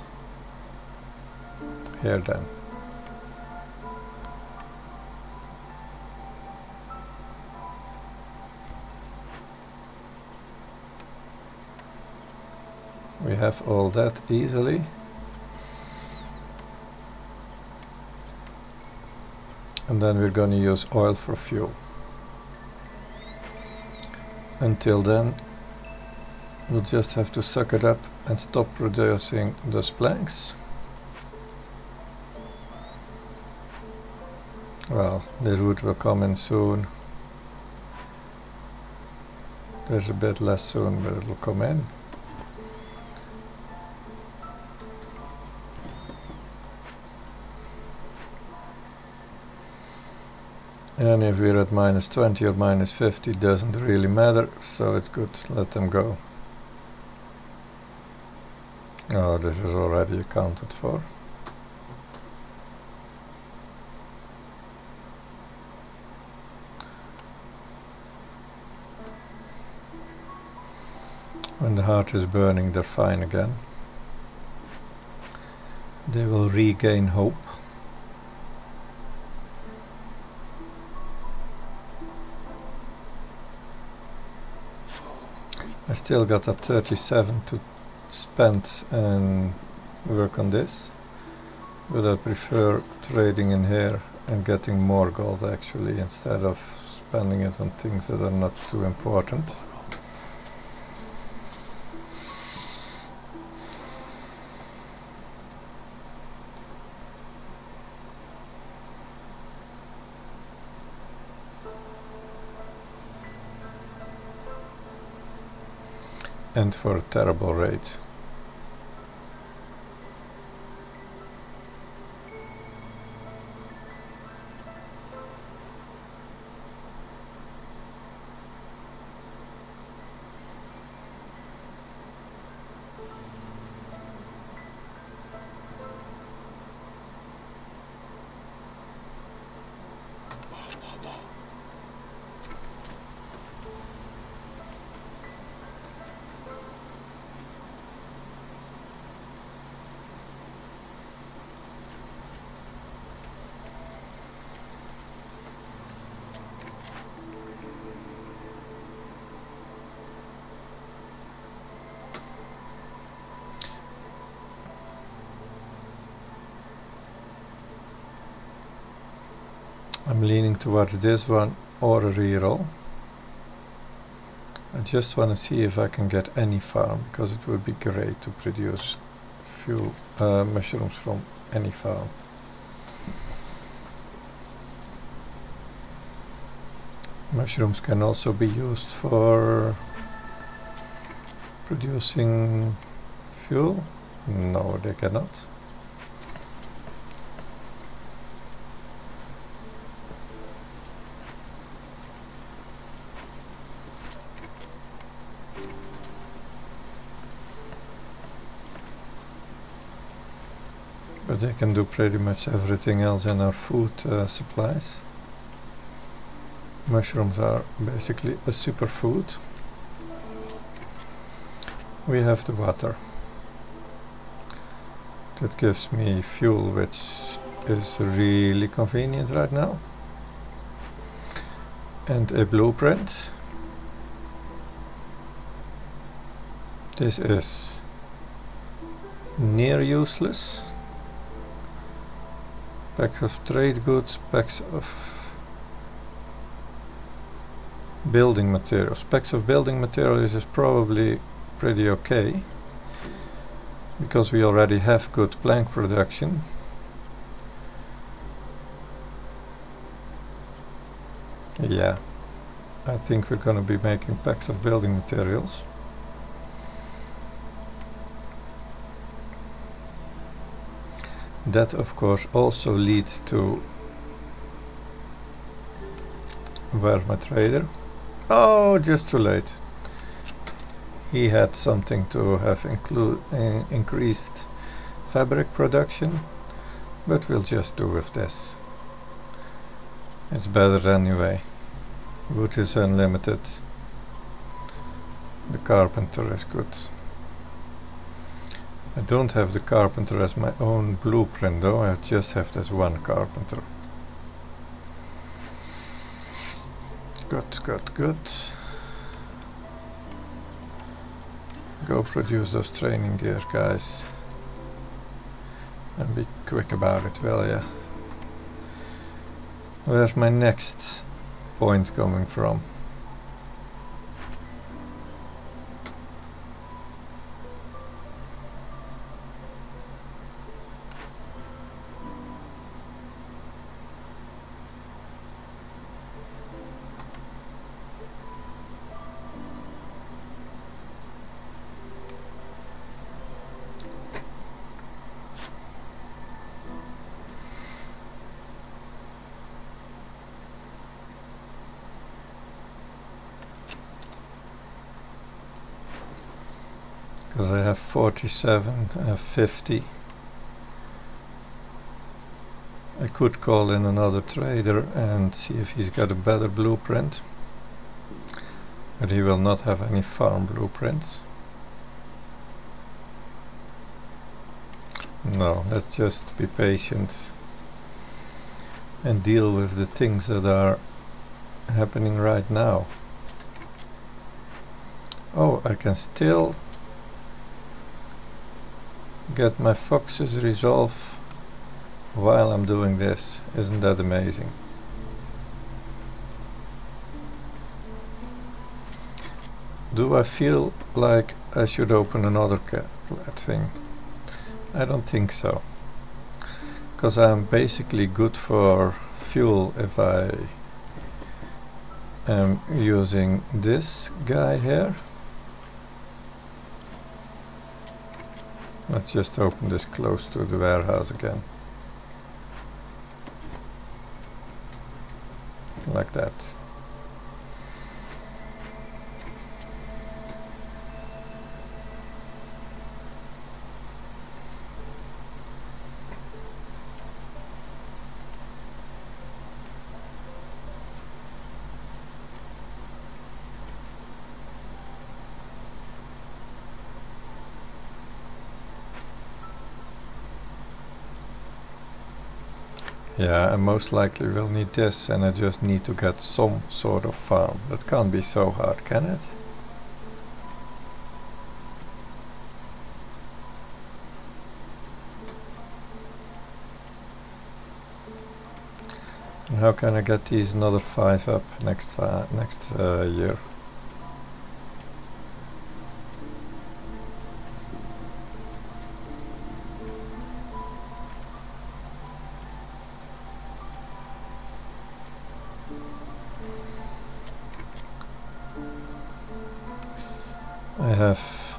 Speaker 1: Here then. We have all that easily. And then we're going to use oil for fuel. Until then, we'll just have to suck it up and stop producing those planks. Well, the root will come in soon. There's a bit less soon, but it'll come in. And if we're at minus 20 or minus 50, it doesn't really matter, so it's good to let them go. Oh, this is already accounted for. When the heart is burning, they're fine again. They will regain hope. I still got a 37 to spend and work on this, but I prefer trading in here and getting more gold actually, instead of spending it on things that are not too important. And for a terrible rate. I'm leaning towards this one or a reroll. I just want to see if I can get any farm, because it would be great to produce few mushrooms from any farm. Mushrooms can also be used for producing fuel. No, they cannot. But they can do pretty much everything else in our food supplies. Mushrooms are basically a superfood. We have the water. That gives me fuel, which is really convenient right now. And a blueprint. This is near useless. Packs of trade goods, packs of building materials. Packs of building materials is probably pretty okay, because we already have good plank production. Yeah, I think we're going to be making packs of building materials. That of course also leads to where's my trader? Oh, just too late. He had something to have increased fabric production, but we'll just do with this. It's better anyway. Wood is unlimited. The carpenter is good. I don't have the carpenter as my own blueprint though, I just have this one carpenter. Good. Go produce those training gear, guys. And be quick about it, will ya? Where's my next point coming from? Because I have 47, I have 50. I could call in another trader and see if he's got a better blueprint. But he will not have any farm blueprints. No, let's just be patient and deal with the things that are happening right now. Oh, I can still get my foxes resolve while I'm doing this. Isn't that amazing? Do I feel like I should open another thing? I don't think so. Because I'm basically good for fuel if I am using this guy here. Let's just open this close to the warehouse again. Like that. Yeah, I most likely will need this, and I just need to get some sort of farm. That can't be so hard, can it? And how can I get these another 5 up next year? I have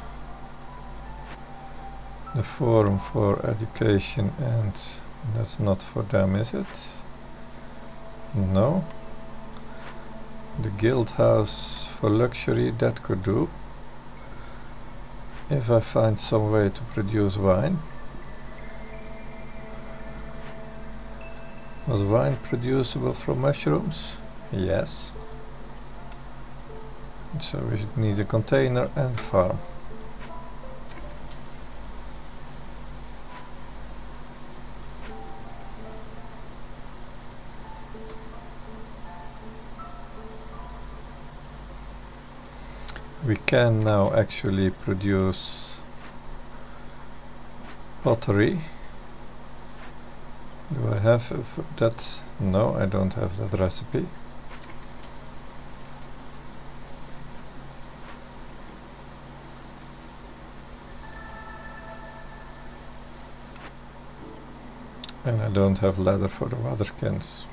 Speaker 1: the forum for education, and that's not for them, is it? No. The guild house for luxury, that could do. If I find some way to produce wine. Was wine producible from mushrooms? Yes. So we should need a container and farm. We can now actually produce pottery. Do I have that? No, I don't have that recipe. And I don't have leather for the water skins.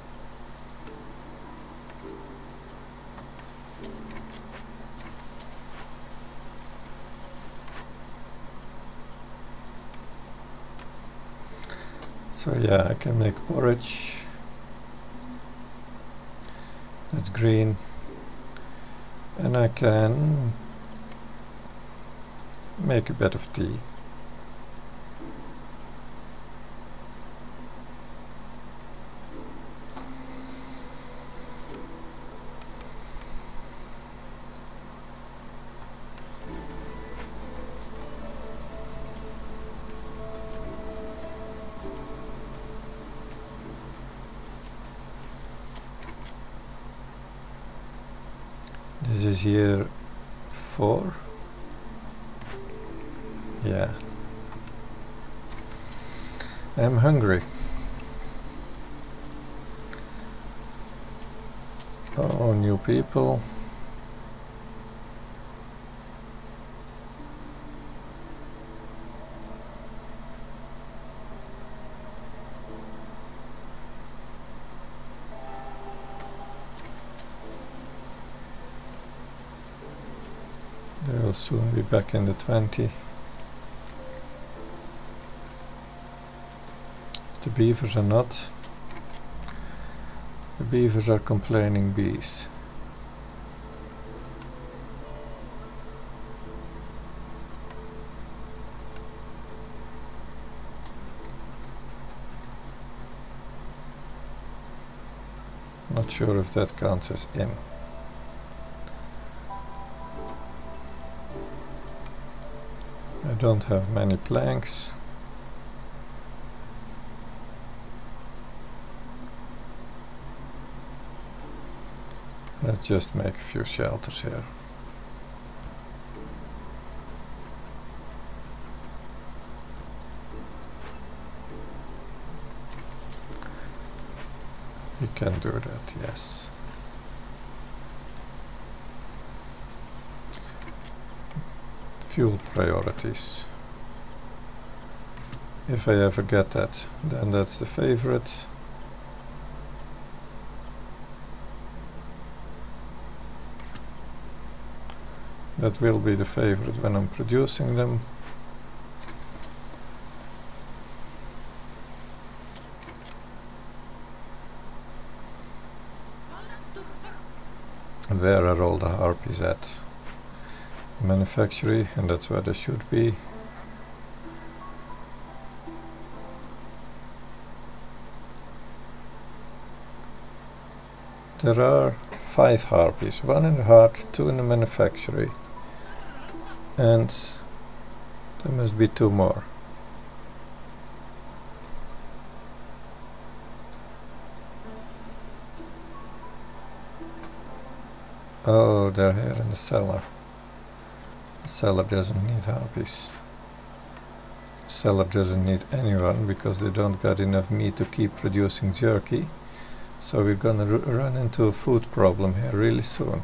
Speaker 1: So yeah, I can make porridge. That's green. And I can make a bit of tea. This is year 4. Yeah. I'm hungry. Oh, new people. They will soon be back in the 20. The beavers are not. The beavers are complaining bees. Not sure if that counts as in. I don't have many planks. Let's just make a few shelters here. We can do that, yes. Fuel priorities. If I ever get that, then that's the favorite. That will be the favorite when I'm producing them. And where are all the harpies at? Manufactory, and that's where they should be. There are 5 harpies, 1 in the heart, 2 in the manufactory, and there must be 2 more. Oh, they're here in the cellar. The cellar doesn't need harpies. The cellar doesn't need anyone because they don't got enough meat to keep producing jerky. So we're gonna run into a food problem here really soon.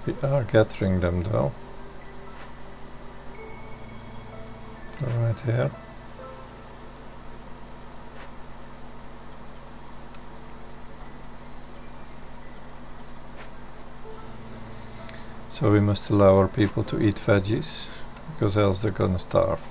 Speaker 1: We are gathering them though. Right here. So we must allow our people to eat veggies, because else they're gonna starve.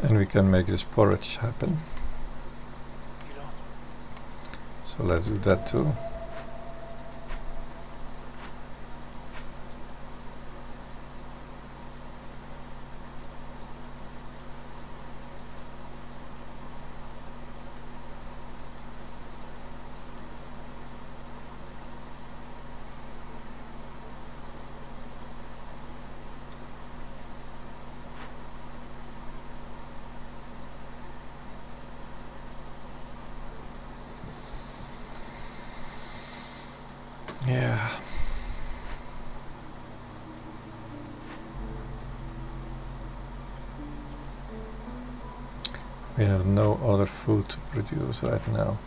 Speaker 1: And we can make this porridge happen. So let's do that too. Yeah. We have no other food to produce right now.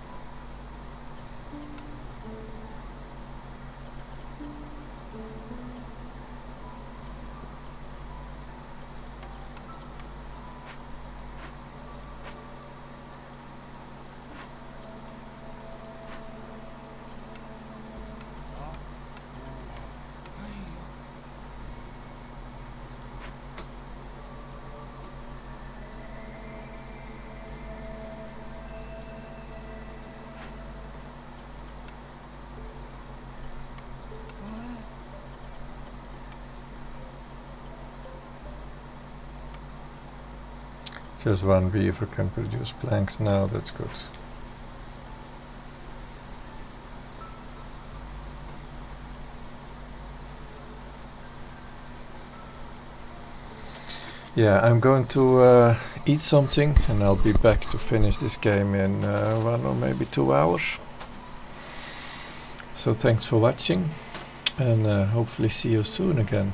Speaker 1: Just one beaver can produce planks now, that's good. Yeah, I'm going to eat something and I'll be back to finish this game in 1 or maybe 2 hours. So thanks for watching and hopefully see you soon again.